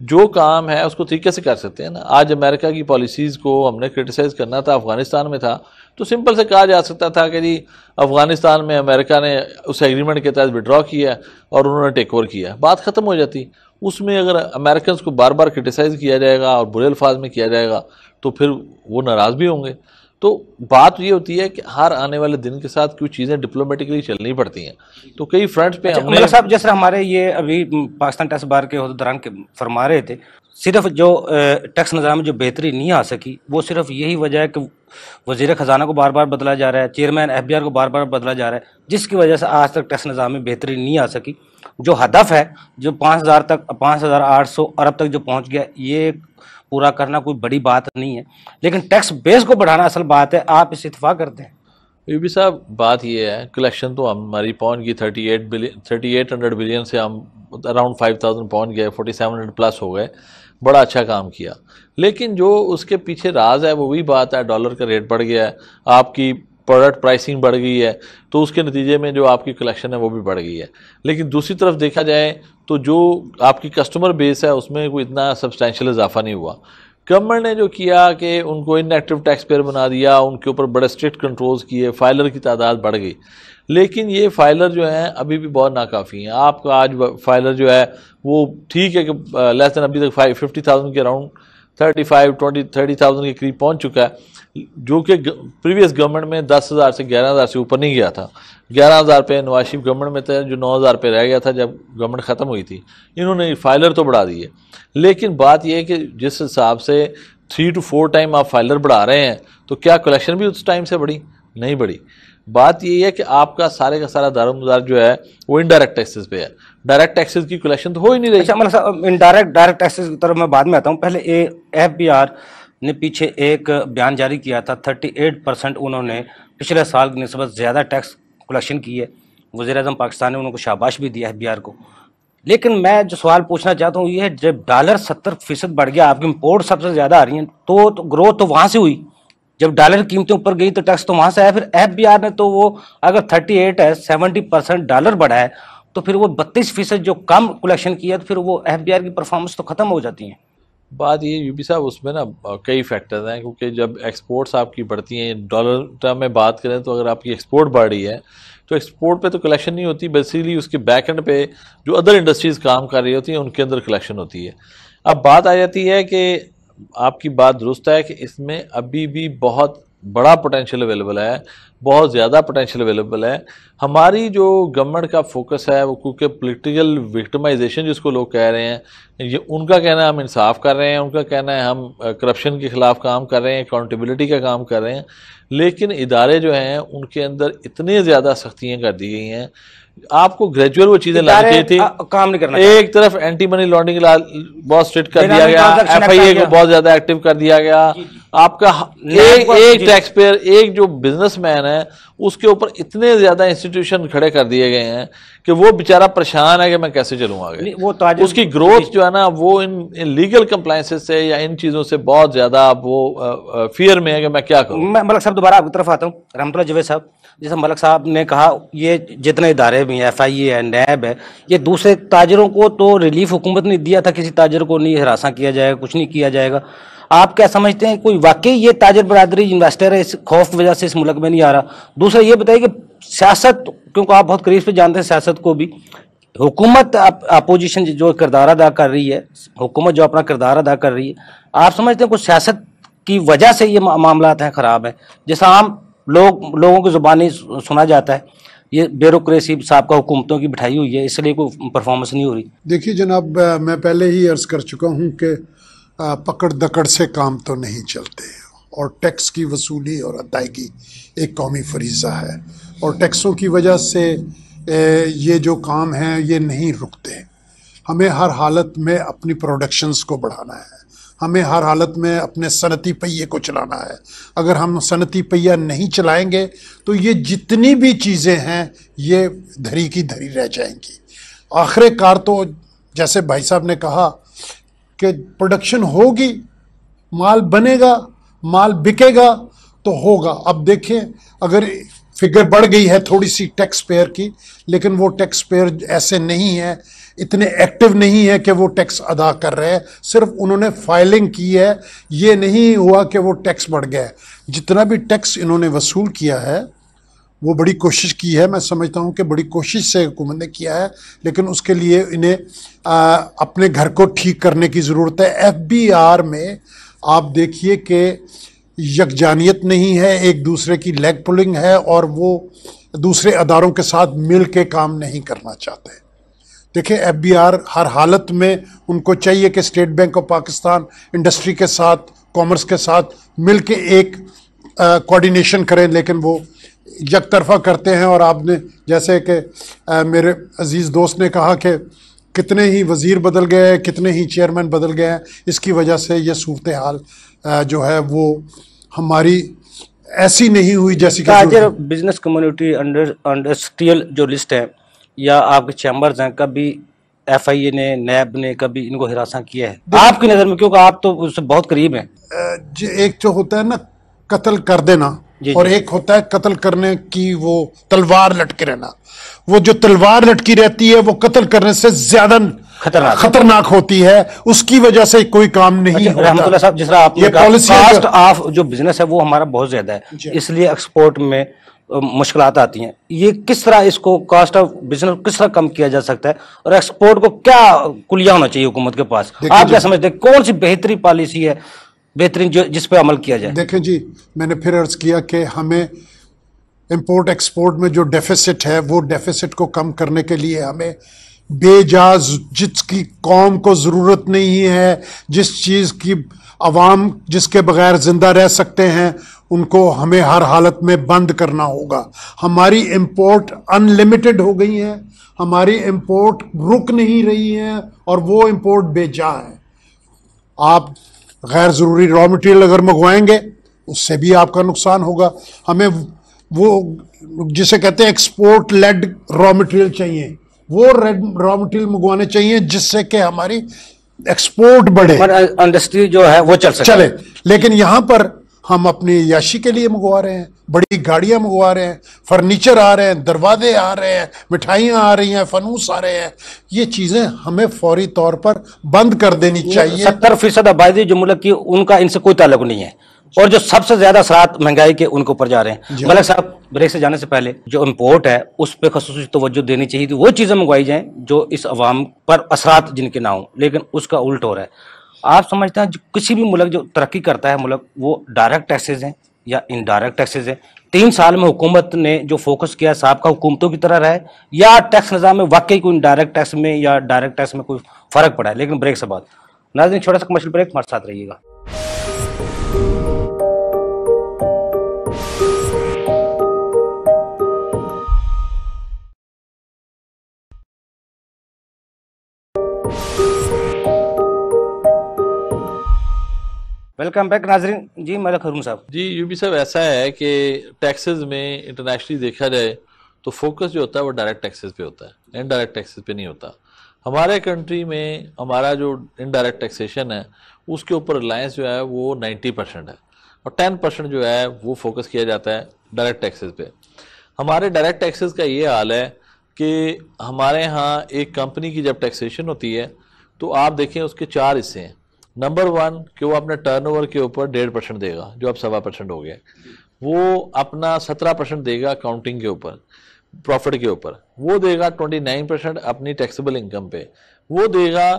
جو کام ہے اس کو طریقے سے کر سکتے ہیں نا۔ آج امریکہ کی پالیسیز کو ہم نے کرٹیسائز کرنا تھا، افغانستان میں تھا تو سمپل سے کہا جا سکتا تھا کہ جی افغانستان میں امریکہ نے اس ایگریمنٹ کے تحت وڈرا کیا اور انہوں نے ٹیک اوور کیا، بات ختم ہو جاتی۔ اس میں اگر امریکنز کو بار بار کرٹیسائز کیا جائے گا اور برے الفاظ میں کیا جائے گا تو پھر وہ ناراض بھی ہوں گے۔ تو بات یہ ہوتی ہے کہ ہر آنے والے دن کے ساتھ کچھ چیزیں ڈپلومیٹکلی چلنی پڑتی ہیں، تو کئی فرنٹس پہ ہم نے صاحب جیسے ہمارے یہ ابھی پاکستان ٹیکس بار کے عہدیداران کے فرما رہے تھے، صرف جو ٹیکس نظام میں جو بہتری نہیں آ سکی وہ صرف یہی وجہ ہے کہ وزیر خزانہ کو بار بار بدلا جا رہا ہے، چیئرمین FBR کو بار بار بدلا جا رہا ہے، جس کی وجہ سے آج تک ٹیکس نظام میں بہتری نہیں آ سکی۔ جو ہدف ہے جو 5,800 ارب تک جو پہنچ گیا، یہ پورا کرنا کوئی بڑی بات نہیں ہے، لیکن ٹیکس بیس کو بڑھانا اصل بات ہے۔ آپ اس اتفاق کرتے ہیں؟ یوبی صاحب بات یہ ہے کلیکشن تو ہماری پہنچ گئی 3800 بلین سے ہم اراؤنڈ 5000 پہنچ گئے، 4700 پلس ہو گئے، بڑا اچھا کام کیا، لیکن جو اس کے پیچھے راز ہے وہ وہی بات ہے، ڈالر کا ریٹ بڑھ گیا ہے، آپ کی پروڈکٹ پرائسنگ بڑھ گئی ہے، تو اس کے نتیجے میں جو آپ کی کلیکشن ہے وہ بھی بڑھ گئی ہے۔ لیکن دوسری طرف دیکھا جائے تو جو آپ کی کسٹمر بیس ہے اس میں کوئی اتنا سبسٹینشیل اضافہ نہیں ہوا۔ گورنمنٹ نے جو کیا کہ ان کو ان ایکٹیو ٹیکس پیئر بنا دیا، ان کے اوپر بڑے اسٹرکٹ کنٹرولز کیے، فائلر کی تعداد بڑھ گئی، لیکن یہ فائلر جو ہیں ابھی بھی بہت ناکافی ہیں۔ آپ کا آج فائلر جو ہے وہ ٹھیک ہے کہ لیس دین ابھی تک 50,000 کے اراؤنڈ 30,000 کے قریب پہنچ چکا ہے، جو کہ پریویس گورنمنٹ میں 10,000 سے 11,000 سے اوپر نہیں گیا تھا۔ 11,000 پہ نواز شریف گورنمنٹ میں تھا، جو 9,000 پہ رہ گیا تھا جب گورنمنٹ ختم ہوئی تھی۔ انہوں نے فائلر تو بڑھا دیے، لیکن بات یہ ہے کہ جس حساب سے 3 to 4 ٹائم آپ فائلر بڑھا رہے ہیں تو کیا کلیکشن بھی اس ٹائم سے بڑھی؟ نہیں بڑھی۔ بات یہ ہے کہ آپ کا سارے کا سارا دار و مدار جو ہے وہ انڈائریکٹ ٹیکسز پہ ہے، ڈائریکٹ ٹیکسز کی کلیکشن تو ہو ہی نہیں رہی۔ اچھا مطلب صاحب ڈائریکٹ ٹیکسز کی طرف میں بعد میں آتا ہوں، پہلے FBR نے پیچھے ایک بیان جاری کیا تھا، 38% انہوں نے پچھلے سال کی نسبت زیادہ ٹیکس کلیکشن کی ہے۔ وزیر اعظم پاکستان نے انہوں کو شاباش بھی دیا FBR کو، لیکن میں جو سوال پوچھنا چاہتا ہوں یہ ہے جب ڈالر 70% بڑھ گیا، آپ کی امپورٹ سب سے زیادہ آ رہی ہیں، تو گروتھ تو وہاں سے ہوئی، جب ڈالر قیمتیں اوپر گئی تو ٹیکس تو وہاں سے آیا۔ پھر FBR نے تو وہ اگر 38 ہے، 70% ڈالر بڑھا ہے تو پھر وہ 32% جو کم کلیکشن کی ہے تو پھر وہ FBR کی پرفارمنس تو ختم ہو جاتی ہیں۔ بات یہ یوبی صاحب اس میں نا کئی فیکٹرز ہیں، کیونکہ جب ایکسپورٹس آپ کی بڑھتی ہیں، ڈالر ٹرم میں بات کریں تو اگر آپ کی ایکسپورٹ بڑھ رہی ہے تو ایکسپورٹ پہ تو کلیکشن نہیں ہوتی، بیسیکلی اس کے بیک اینڈ پہ جو ادر انڈسٹریز کام کر رہی ہوتی ہیں ان کے اندر کلیکشن ہوتی ہے۔ اب بات آ جاتی ہے کہ آپ کی بات درست ہے کہ اس میں ابھی بھی بہت بڑا پوٹینشیل اویلیبل ہے، بہت زیادہ پوٹینشیل اویلیبل ہے۔ ہماری جو گورنمنٹ کا فوکس ہے وہ کیونکہ پولیٹیکل وکٹمائزیشن جس کو لوگ کہہ رہے ہیں، یہ ان کا کہنا ہے ہم انصاف کر رہے ہیں، ان کا کہنا ہے ہم کرپشن کے خلاف کام کر رہے ہیں، اکاؤنٹیبلٹی کا کام کر رہے ہیں، لیکن ادارے جو ہیں ان کے اندر اتنے زیادہ سختیاں کر دی گئی ہیں۔ آپ کو گریجویل وہ چیزیں لانی چاہیے تھی، کام نہیں کرنا، ایک طرف اینٹی منی لانڈرنگ بہت اسٹرکٹ کر دیا گیا، FIA کو بہت زیادہ ایکٹیو کر دیا گیا، आपका एक टैक्स पेयर, एक जो बिजनेस मैन है, उसके ऊपर इतने ज्यादा इंस्टीट्यूशन खड़े कर दिए गए हैं कि वो बेचारा परेशान है कि मैं कैसे चलूँ आगे। वो उसकी ग्रोथ जो है ना, वो इन लीगल कंप्लायंसेस से या इन चीजों से बहुत ज्यादा वो फियर में है कि मैं क्या करूँ। मैं मलक साहब दोबारा आपकी तरफ आता हूँ। रहमतुल्लाह जावेद साहब, जैसे मलक साहब ने कहा, ये जितने इदारे भी हैं, FIA है, नैब है, ये दूसरे ताजरों को तो रिलीफ हुकूमत ने दिया था, किसी ताजर को नहीं हरासा किया जाएगा, कुछ नहीं किया जाएगा। आप क्या समझते हैं, कोई वाकई ये ताजर बरादरी इन्वेस्टर है, इस खौफ की वजह से इस मुल्क में नहीं आ रहा? दूसरा ये बताइए कि सियासत, क्योंकि आप बहुत करीब से जानते हैं सियासत को भी, हुकूमत अपोजिशन जो किरदार अदा कर रही है, हुकूमत जो अपना किरदार अदा कर रही है, आप समझते हैं कुछ सियासत की वजह से ये मामलात हैं ख़राब है? जैसा आम लोगों की ज़ुबानी सुना जाता है, ये ब्यूरोक्रेसी साहब हुकूमतों की बिठाई हुई है, इसलिए कोई परफॉर्मेंस नहीं हो रही। देखिए जनाब, मैं पहले ही अर्ज़ कर चुका हूँ कि पकड़ दकड़ से काम तो नहीं चलते, और टैक्स की वसूली और अदायगी एक कौमी फरीज़ा है, और टैक्सों की वजह से ये जो काम हैं ये नहीं रुकते। हमें हर हालत में अपनी प्रोडक्शंस को बढ़ाना है, हमें हर हालत में अपने सनती पहिए को चलाना है। अगर हम सनती पहिया नहीं चलाएंगे तो ये जितनी भी चीज़ें हैं ये धरी की धरी रह जाएंगी। आखिरकार तो जैसे भाई साहब ने कहा कि प्रोडक्शन होगी, माल बनेगा, माल बिकेगा तो होगा। अब देखें, अगर फिगर बढ़ गई है थोड़ी सी टैक्स पेयर की, लेकिन वो टैक्स पेयर ऐसे नहीं है, इतने एक्टिव नहीं है कि वो टैक्स अदा कर रहे हैं, सिर्फ उन्होंने फाइलिंग की है। ये नहीं हुआ कि वो टैक्स बढ़ गया है। जितना भी टैक्स इन्होंने वसूल किया है वो बड़ी कोशिश की है, मैं समझता हूँ कि बड़ी कोशिश से हुकूमत ने किया है, लेकिन उसके लिए इन्हें अपने घर को ठीक करने की ज़रूरत है। FBR में आप देखिए कि यकजानियत नहीं है, एक दूसरे की लेग पुलिंग है, और वो दूसरे अदारों के साथ मिल के काम नहीं करना चाहते। देखिए FBR हर हालत में उनको चाहिए कि state bank of Pakistan industry के साथ, कॉमर्स के साथ मिल के एक कोऑर्डिनेशन करें, लेकिन वो एक तरफा करते हैं। और आपने जैसे कि मेरे अजीज़ दोस्त ने कहा कि कितने ही वज़ीर बदल गए हैं, कितने ही चेयरमैन बदल गए हैं, इसकी वजह से ये सूरत हाल जो है वो हमारी ऐसी नहीं हुई जैसी ताजर बिजनेस कम्युनिटी इंडस्ट्रियल जो लिस्ट है या आपके चैम्बर्स हैं, कभी FIA ने, नैब ने कभी इनको हिरासा किया है आपकी नज़र में? क्योंकि आप तो उससे बहुत करीब हैं। एक जो होता है ना कत्ल कर देना, और एक होता है कत्ल करने की वो तलवार लटके रहना। वो जो तलवार लटकी रहती है वो कत्ल करने से ज्यादा खतरनाक होती है, उसकी वजह से कोई काम नहीं होता। रहमतुल्लाह साहब, जिस तरह आपने कहा कॉस्ट ऑफ जो बिजनेस है वो हमारा बहुत ज्यादा है, इसलिए एक्सपोर्ट में मुश्किलात आती हैं। ये किस तरह इसको कॉस्ट ऑफ बिजनेस किस तरह कम किया जा सकता है, और एक्सपोर्ट को क्या कुलिया होना चाहिए हुकूमत के पास? आप क्या समझते हैं, कौन सी बेहतरीन पॉलिसी है, बेहतरीन जिस पे अमल किया जाए? देखें जी, मैंने फिर अर्ज किया कि हमें इंपोर्ट एक्सपोर्ट में जो डेफिसिट है वो डेफिसिट को कम करने के लिए हमें बेजाज, जिसकी कौम को ज़रूरत नहीं है, जिस चीज़ की अवाम जिसके बगैर ज़िंदा रह सकते हैं, उनको हमें हर हालत में बंद करना होगा। हमारी इंपोर्ट अनलिमिटेड हो गई है, हमारी इंपोर्ट रुक नहीं रही है, और वो इंपोर्ट बेजा है। आप गैर ज़रूरी रॉ मटेरियल अगर मंगवाएंगे उससे भी आपका नुकसान होगा। हमें वो जिसे कहते हैं एक्सपोर्ट लेड रॉ मटेरियल चाहिए, वो रॉ मटेरियल मंगवाने चाहिए जिससे कि हमारी एक्सपोर्ट बढ़े, इंडस्ट्री जो है वो चले। लेकिन यहाँ पर हम अपनी याशी के लिए मंगवा रहे हैं, बड़ी गाड़ियां मंगवा रहे हैं, फर्नीचर आ रहे हैं, दरवाजे आ रहे हैं, मिठाइयां आ रही हैं, फनूस आ रहे हैं। ये चीजें हमें फौरी तौर पर बंद कर देनी चाहिए। 70% आबादी जो मुल्क की, उनका इनसे कोई ताल्लुक नहीं है, और जो सबसे ज्यादा असरात महंगाई के उनके ऊपर जा रहे हैं। मलिक साहब, ब्रेक से जाने से पहले जो इम्पोर्ट है उस पर खसूसी तवज्जो देनी चाहिए थी, वो चीजें मंगवाई जाएं जो इस अवाम पर असरात जिनके ना हो, लेकिन उसका उल्ट हो रहा है। आप समझते हैं जो किसी भी मुल्क जो तरक्की करता है मुल्क, वो डायरेक्ट टैक्सेज हैं या इनडायरेक्ट टैक्सेज हैं? 3 साल में हुकूमत ने जो फोकस किया साहब का हुकूमतों की तरह रहा है, या टैक्स निज़ाम में वाकई कोई इनडायरेक्ट टैक्स में या डायरेक्ट टैक्स में कोई फर्क पड़ा है? लेकिन ब्रेक से बाद नाज़रीन, छोटा सा कमर्शियल ब्रेक, हमारे साथ रहिएगा। वेलकम बैक नाजरीन। जी मलिक हारून साहब। जी यूबी साहब, ऐसा है कि टैक्सेस में इंटरनेशनली देखा जाए तो फोकस जो होता है वो डायरेक्ट टैक्सेस पे होता है, इनडायरेक्ट टैक्सेस पे नहीं होता। हमारे कंट्री में हमारा जो इनडायरेक्ट टैक्सेशन है उसके ऊपर रिलायंस जो है वो 90% है और 10% जो है वो फोकस किया जाता है डायरेक्ट टैक्सेस पे। हमारे डायरेक्ट टैक्सेस का ये हाल है कि हमारे यहाँ एक कंपनी की जब टैक्सेशन होती है तो आप देखें उसके 4 हिस्से हैं। नंबर 1 कि वो अपने टर्नओवर के ऊपर 1.5% देगा, जो अब 7.25% हो गया। वो अपना 17% देगा अकाउंटिंग के ऊपर, प्रॉफिट के ऊपर। वो देगा 29% अपनी टैक्सेबल इनकम पे। वो देगा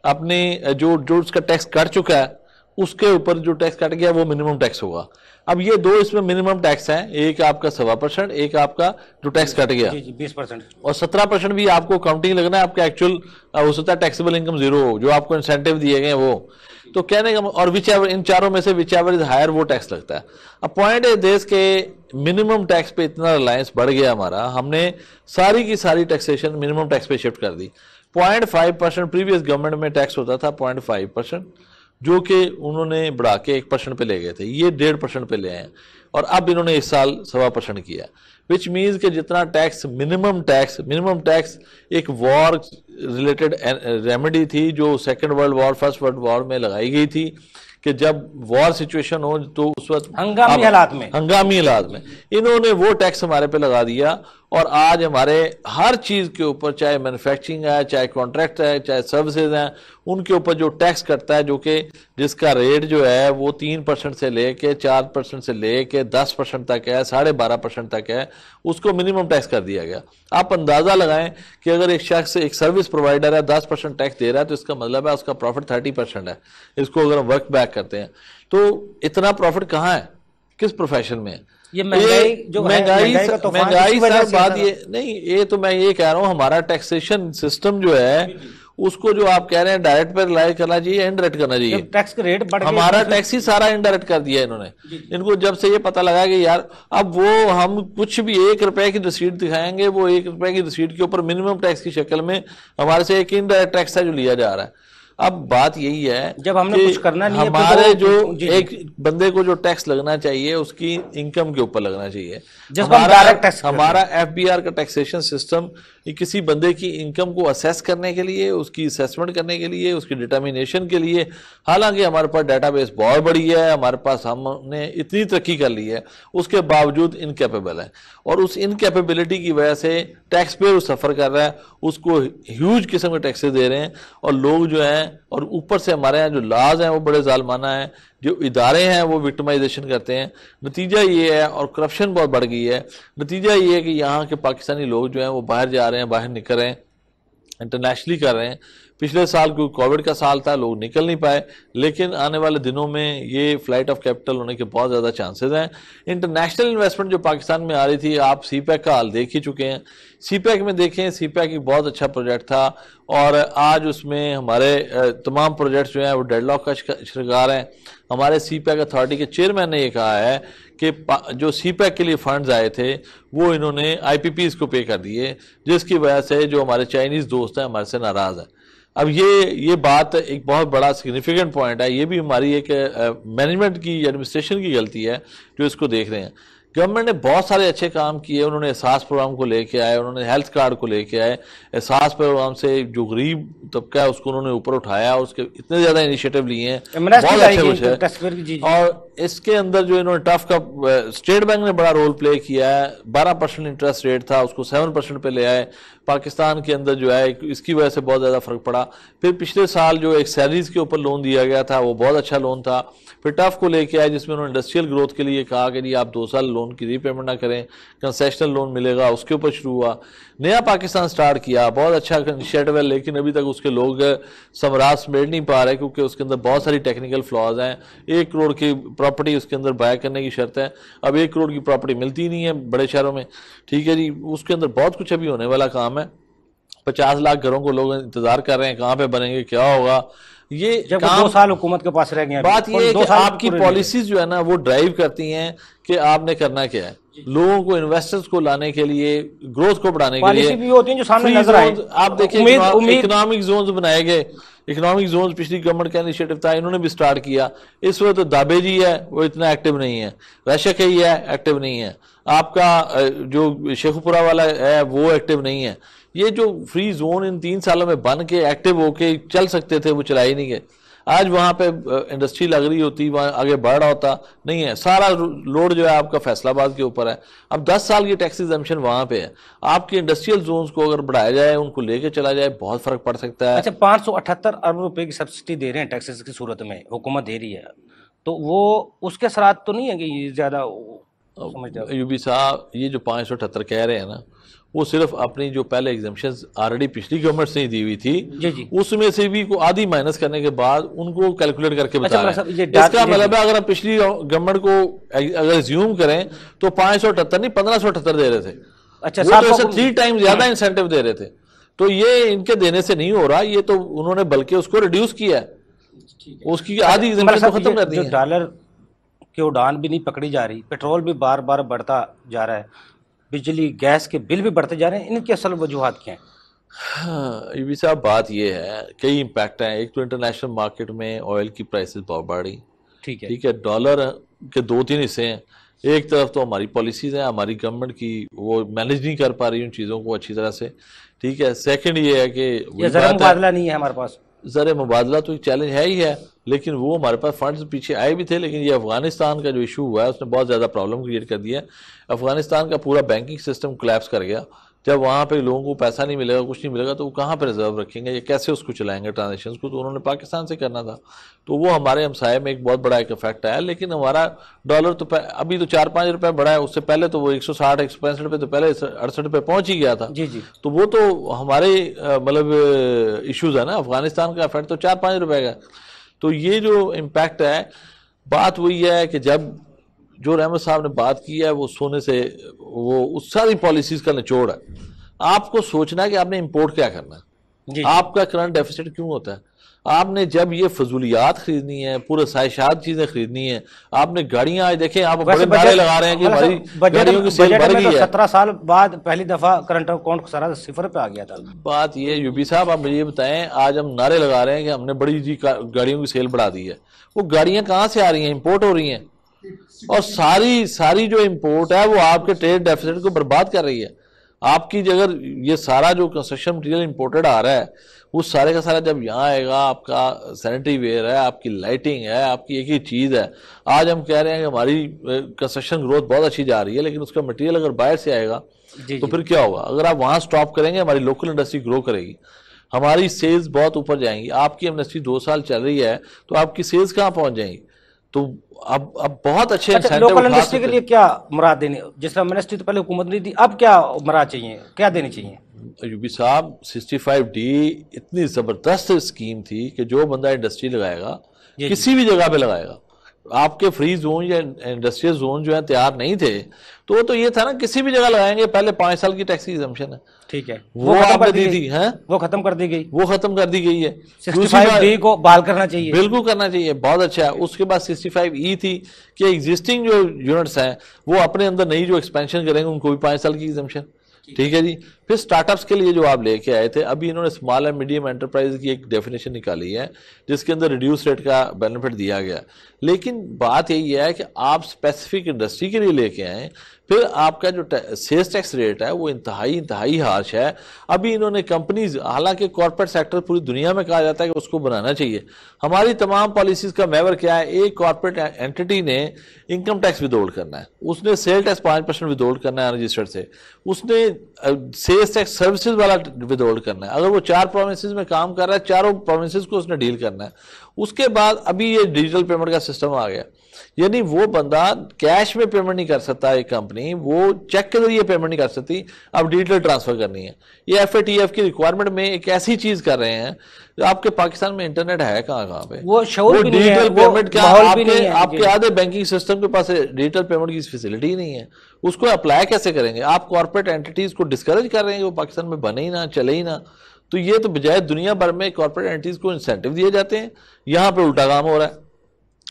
अपने जो उसका टैक्स कट चुका है उसके ऊपर जो टैक्स कट गया वो मिनिमम टैक्स होगा। अब ये दो इसमें मिनिमम टैक्स हैं, एक आपका 7.25%, एक आपका जो टैक्स कट गया 20%, और 17% भी आपको काउंटिंग लगना है। आपका एक्चुअल हो सकता है टैक्सेबल इनकम जीरो हो, जो आपको इंसेंटिव दिए गए वो। तो कहने का और विच एवर, इन चारों में से विच एवर इज हायर वो टैक्स लगता है। अब पॉइंट है देश के मिनिमम टैक्स पे इतना रिलायंस बढ़ गया हमारा, हमने सारी की सारी टैक्सेशन मिनिमम टैक्स पे शिफ्ट कर दी। 0.5% प्रीवियस गवर्नमेंट में टैक्स होता था 0.5%, जो कि उन्होंने बढ़ा के 1% पे ले गए थे। ये 1.5% पे ले आए हैं और अब इन्होंने इस साल 7.25% किया, विच मीन्स कि जितना टैक्स मिनिमम टैक्स एक वॉर रिलेटेड रेमेडी थी जो second world war, first world war में लगाई गई थी कि जब वॉर सिचुएशन हो तो उस वक्त हंगामी हालात में इन्होंने वो टैक्स हमारे पे लगा दिया। और आज हमारे हर चीज के ऊपर, चाहे मैन्युफैक्चरिंग है, चाहे कॉन्ट्रैक्ट है, चाहे सर्विसेज हैं, उनके ऊपर जो टैक्स कटता है, जो कि जिसका रेट जो है वो 3% से लेके 4% से लेके 10% तक है, 12.5% तक है, उसको मिनिमम टैक्स कर दिया गया। आप अंदाजा लगाएं कि अगर एक शख्स एक सर्विस प्रोवाइडर है 10% टैक्स दे रहा है तो इसका मतलब है उसका प्रॉफिट 30% है। इसको अगर हम वर्क बैक करते हैं तो इतना प्रॉफिट कहाँ है, किस प्रोफेशन में है? ये महंगाई सर बात ये नहीं, ये तो मैं ये कह रहा हूँ हमारा टैक्सेशन सिस्टम जो है उसको जो आप कह रहे हैं डायरेक्ट पे रिलाई करना चाहिए, इनडायरेक्ट करना चाहिए। टैक्स के रेट बढ़ गए, हमारा टैक्स ही सारा इनडायरेक्ट कर दिया इन्होंने। इनको जब से ये पता लगा कि यार अब वो हम कुछ भी 1 रुपए की रसीद दिखाएंगे, वो 1 रुपए की रसीद के ऊपर मिनिमम टैक्स की शक्ल में हमारे से एक इनडायरेक्ट टैक्स है जो लिया जा रहा है। अब बात यही है जब हमने कुछ करना नहीं है, हमारे जो एक बंदे को जो टैक्स लगना चाहिए उसकी इनकम के ऊपर लगना चाहिए। हमारा एफबीआर का टैक्सेशन सिस्टम किसी बंदे की इनकम को असेस करने के लिए, उसकी असेसमेंट करने के लिए, उसकी डिटर्मिनेशन के लिए, हालांकि हमारे पास डेटाबेस बहुत बड़ी है, हमारे पास हमने इतनी तरक्की कर ली है, उसके बावजूद इनकैपेबल है। और उस इनकैपेबिलिटी की वजह से टैक्स पेयर सफर कर रहा है, उसको ह्यूज किस्म के टैक्सेस दे रहे हैं और लोग जो हैं, और ऊपर से हमारे यहाँ जो लाज हैं वो बड़े जालमाना है, जो इदारे हैं वो विक्टिमाइजेशन करते हैं। नतीजा ये है, और करप्शन बहुत बढ़ गई है, नतीजा ये है कि यहाँ के पाकिस्तानी लोग जो हैं वो बाहर जा रहे हैं, बाहर निकल रहे हैं, इंटरनेशनली कर रहे हैं। पिछले साल क्योंकि कोविड का साल था, लोग निकल नहीं पाए, लेकिन आने वाले दिनों में ये फ्लाइट ऑफ कैपिटल होने के बहुत ज़्यादा चांसेस हैं। इंटरनेशनल इन्वेस्टमेंट जो पाकिस्तान में आ रही थी, आप सीपैक का हाल देख ही चुके हैं। सीपैक में देखें, सीपैक एक बहुत अच्छा प्रोजेक्ट था और आज उसमें हमारे तमाम प्रोजेक्ट्स जो हैं वो डेडलॉक का शिकार हैं। हमारे सीपैक अथॉरिटी के चेयरमैन ने ये कहा है कि जो सीपैक के लिए फंड्स आए थे वो इन्होंने IPPs को पे कर दिए, जिसकी वजह से जो हमारे चाइनीज़ दोस्त हैं हमारे से नाराज़ हैं। अब ये बात एक बहुत बड़ा सिग्निफिकेंट पॉइंट है। ये भी हमारी एक मैनेजमेंट की, एडमिनिस्ट्रेशन की गलती है जो इसको देख रहे हैं। गवर्नमेंट ने बहुत सारे अच्छे काम किए, उन्होंने एहसास प्रोग्राम को लेके आए, उन्होंने हेल्थ कार्ड को लेके आए, एहसास प्रोग्राम से जो गरीब तबका है उसको उन्होंने ऊपर उठाया, उसके इतने ज़्यादा इनिशिएटिव लिए हैं, बहुत अच्छे कुछ है। और इसके अंदर जो इन्होंने टफ का, स्टेट बैंक ने बड़ा रोल प्ले किया है। 12% इंटरेस्ट रेट था, उसको 7% पे ले आए। पाकिस्तान के अंदर जो है इसकी वजह से बहुत ज़्यादा फर्क पड़ा। फिर पिछले साल जो एक सैलरीज के ऊपर लोन दिया गया था वो बहुत अच्छा लोन था। फिर टफ को लेके आए जिसमें उन्होंने इंडस्ट्रियल ग्रोथ के लिए कहा कि जी आप 2 साल लोन की रीपेमेंट ना करें, कंसेशनल लोन मिलेगा, उसके ऊपर शुरू हुआ। नया पाकिस्तान स्टार्ट किया, बहुत अच्छा इनिशिएटिव है, लेकिन अभी तक उसके लोग समराज समेट नहीं पा रहे क्योंकि उसके अंदर बहुत सारी टेक्निकल फ्लॉज हैं। 1 करोड़ की प्रॉपर्टी उसके अंदर बाय करने की शर्त है। अब 1 करोड़ की प्रॉपर्टी मिलती नहीं है बड़े शहरों में, ठीक है जी। उसके अंदर बहुत कुछ अभी होने वाला काम है। 50 लाख घरों को लोग इंतजार कर रहे हैं कहाँ पे बनेंगे, क्या होगा। ये जब 2 साल हुकूमत के पास रह गए। बात ये है कि आपकी पॉलिसीज जो है ना वो ड्राइव करती हैं कि आपने करना क्या है। لوگوں کو انویسٹرز کو لانے کے لیے گروتھ کو بڑھانے کے پالیسی لیے بھی ہوتی ہیں جو سامنے نظر آئے. آپ دیکھیں اکنامک زونز بنائے گئے. اکنامک زونز پچھلی گورنمنٹ کا انیشیٹو تھا, انہوں نے بھی سٹارٹ کیا. اس وقت دابے جی ہے وہ اتنا ایکٹیو نہیں ہے, ویشک ہی ہے ایکٹیو نہیں ہے, آپ کا جو شیخو پورہ والا ہے وہ ایکٹیو نہیں ہے. یہ جو فری زون ان 3 سالوں میں بن کے ایکٹیو ہو کے چل سکتے تھے وہ چلائے نہیں گئے. آج وہاں پہ انڈسٹری لگ رہی ہوتی, وہاں آگے بڑھ رہا ہوتا نہیں ہے. سارا لوڈ جو ہے آپ کا فیصل آباد کے اوپر ہے. اب 10 سال کی ٹیکس ایگزمپشن وہاں پہ ہے. آپ کے انڈسٹریل زونز کو اگر بڑھایا جائے, ان کو لے کے چلا جائے, بہت فرق پڑ سکتا ہے. اچھا 578 ارب روپے کی سبسڈی دے رہے ہیں ٹیکسز کی صورت میں, حکومت دے رہی ہے, تو وہ اس کے اثرات تو نہیں ہیں کہ یہ زیادہ ایوبی صاحب یہ جو 578 کہہ رہے ہیں نا, وہ صرف اپنی جو پہلے ایگزمپشنز آلریڈی پچھلی گورنمنٹ سے ہی دی ہوئی تھی اس میں سے بھی کو آدھی مائنس کرنے کے بعد ان کو کیلکولیٹ کر کے بتا رہے ہیں. اس کا مطلب ہے اگر آپ پچھلی گورنمنٹ کو اگر زیوم کریں تو 578 نہیں 1578 دے رہے تھے. اچھا وہ تو 3 ٹائم زیادہ انسینٹیو دے رہے تھے. تو یہ ان کے دینے سے نہیں ہو رہا, یہ تو انہوں نے بلکہ اس کو ریڈیوس کیا ہے, اس کی آدھی ایگزمپشن کو ختم کر دی ہے. ڈالر کی اڑان بھی نہیں پکڑی جا رہی, پیٹرول بھی بار بار بڑھتا جا رہا ہے, بجلی گیس کے بل بھی بڑھتے جا رہے ہیں, ان کی اصل وجوہات کیا ہیں؟ ایوبی صاحب بات یہ ہے, کئی امپیکٹ ہیں. ایک تو انٹرنیشنل مارکیٹ میں آئل کی پرائسز بہت بڑھ رہی, ٹھیک ہے. ڈالر کے 2-3 حصے ہیں. ایک طرف تو ہماری پالیسیز ہیں, ہماری گورنمنٹ کی, وہ مینیج نہیں کر پا رہی ان چیزوں کو اچھی طرح سے, ٹھیک ہے. سیکنڈ یہ ہے کہ زر مبادلہ نہیں ہے ہمارے پاس. زر مبادلہ تو ایک چیلنج ہے ہی ہے, لیکن وہ ہمارے پاس فنڈز پیچھے آئے بھی تھے. لیکن یہ افغانستان کا جو ایشو ہوا ہے اس نے بہت زیادہ پرابلم کریٹ کر دیا ہے. افغانستان کا پورا بینکنگ سسٹم کولیپس کر گیا. جب وہاں پہ لوگوں کو پیسہ نہیں ملے گا, کچھ نہیں ملے گا, تو وہ کہاں پہ ریزرو رکھیں گے, یہ کیسے اس کو چلائیں گے ٹرانزیکشنز کو. تو انہوں نے پاکستان سے کرنا تھا, تو وہ ہمارے ہمسائے میں ایک بہت بڑا ایک افیکٹ آیا. لیکن ہمارا ڈالر تو ابھی تو 4-5 روپے بڑھا ہے, اس سے پہلے تو وہ 160-165 روپے, تو پہلے 68 روپے پہنچ ہی گیا تھا. تو وہ تو ہمارے مطلب ایشوز ہے نا, افغانستان کا افیکٹ تو 4-5 روپے کا. تو یہ جو امپیکٹ ہے, بات وہی ہے کہ جب جو رحمت صاحب نے بات کی ہے وہ سونے سے, وہ اس ساری پالیسیز کا نچوڑ ہے. آپ کو سوچنا ہے کہ آپ نے امپورٹ کیا کرنا ہے, آپ کا کرنٹ ڈیفیسٹ کیوں ہوتا ہے. آپ نے جب یہ فضولیات خریدنی ہے, پورے سائشات چیزیں خریدنی ہیں, آپ نے گاڑیاں آج دیکھیں, آپ بڑے نعرے لگا رہے ہیں کہ ہماری گاڑیوں کی سیل بڑھ گئی ہے. 17 سال بعد پہلی دفعہ کرنٹ اکاؤنٹ سارا 0 پہ آ گیا تھا. بات یہ ایوبی صاحب, آپ مجھے یہ بتائیں, آج ہم نعرے لگا رہے ہیں کہ ہم نے بڑی جی گاڑیوں کی سیل بڑھا دی ہے. وہ گاڑیاں کہاں سے آ رہی ہیں, امپورٹ ہو رہی ہیں, اور ساری جو امپورٹ ہے وہ آپ کے ٹریڈ ڈیفیسٹ کو برباد کر رہی ہے. آپ کی اگر یہ سارا جو کنسٹرکشن مٹیریل امپورٹڈ آ رہا ہے, وہ سارے کا سارا جب یہاں آئے گا, آپ کا سینیٹری ویئر ہے, آپ کی لائٹنگ ہے, آپ کی ایک ہی چیز ہے. آج ہم کہہ رہے ہیں کہ ہماری کنسٹرکشن گروتھ بہت اچھی جا رہی ہے, لیکن اس کا مٹیریل اگر باہر سے آئے گا تو پھر کیا ہوگا. اگر آپ وہاں سٹاپ کریں گے, ہماری لوکل انڈسٹری گرو کرے گی, ہماری سیلز بہت اوپر جائیں گی. آپ کی انڈسٹری 2 سال چل رہی ہے تو آپ کی سیلز کہاں پہنچ جائیں گی. تو اب بہت اچھے لوکل انڈسٹری کے لیے کیا مراد دینے, جس طرح منسٹری تو پہلے حکومت نہیں تھی, اب کیا مراد چاہیے, کیا دینے چاہیے. ایوبی صاحب 65D اتنی زبردست اسکیم تھی کہ جو بندہ انڈسٹری لگائے گا کسی بھی جگہ پہ لگائے گا. آپ کے فری زون یا انڈسٹریل زون جو ہے تیار نہیں تھے, تو وہ تو یہ تھا نا کسی بھی جگہ لگائیں گے. پہلے 5 سال کی ٹیکس ایگزمپشن ہے, ٹھیک ہے, وہ آپ نے دی تھی, وہ ختم کر دی گئی, وہ ختم کر دی گئی ہے. 65D کو بحال کرنا چاہیے, بالکل کرنا چاہیے, بہت اچھا ہے. اس کے بعد 65E تھی کہ ایگزسٹنگ جو یونٹس ہیں وہ اپنے اندر نئی جو ایکسپینشن کریں گے ان کو بھی 5 سال کی ایگزمپشن, ٹھیک ہے جی. پھر سٹارٹ اپس کے لیے جو آپ لے کے آئے تھے, ابھی انہوں نے اسمال اینڈ میڈیم انٹرپرائز کی ایک ڈیفینیشن نکالی ہے جس کے اندر ریڈیوس ریٹ کا بینیفٹ دیا گیا. لیکن بات یہی ہے کہ آپ اسپیسیفک انڈسٹری کے لیے لے کے آئیں, پھر آپ کا جو سیلز ٹیکس ریٹ ہے وہ انتہائی ہارش ہے. ابھی انہوں نے کمپنیز, حالانکہ کارپوریٹ سیکٹر پوری دنیا میں کہا جاتا ہے کہ اس کو بنانا چاہیے, ہماری تمام پالیسیز کا محور کیا ہے, ایک کارپوریٹ اینٹی نے انکم ٹیکس ودہولڈ کرنا ہے, اس نے سیل ٹیکس 5% ودہولڈ کرنا ہے انرجسٹرڈ سے, اس نے سیلز ٹیکس سروسز والا ودہولڈ کرنا ہے. اگر وہ 4 پروونسز میں کام کر رہا ہے, 4 پروونسز کو اس نے ڈیل کرنا ہے. اس کے بعد ابھی یہ ڈیجیٹل پیمنٹ کا سسٹم آ گیا, یعنی وہ بندہ کیش میں پیمنٹ نہیں کر سکتا, ایک کمپنی وہ چیک کے ذریعے پیمنٹ نہیں کر سکتی, اب ڈیجیٹل ٹرانسفر کرنی ہے. یہ FATF کی ریکوائرمنٹ میں ایک ایسی چیز کر رہے ہیں, آپ کے پاکستان میں انٹرنیٹ ہے کہاں پہ, وہ شعور بھی نہیں ہے, ڈیجیٹل پیمنٹ کا آپ کے آدھے بینکنگ سسٹم کے پاس ڈیجیٹل پیمنٹ کی فیسلٹی نہیں ہے. اس کو اپلائی کیسے کریں گے؟ آپ کارپوریٹ اینٹیز کو ڈسکریج کر رہے ہیں کہ وہ پاکستان میں بنے ہی نہ, چلے ہی نہ. تو یہ تو بجائے دنیا بھر میں کارپوریٹ اینٹیز کو انسینٹیو دیے جاتے ہیں, یہاں پہ الٹا کام ہو رہا ہے.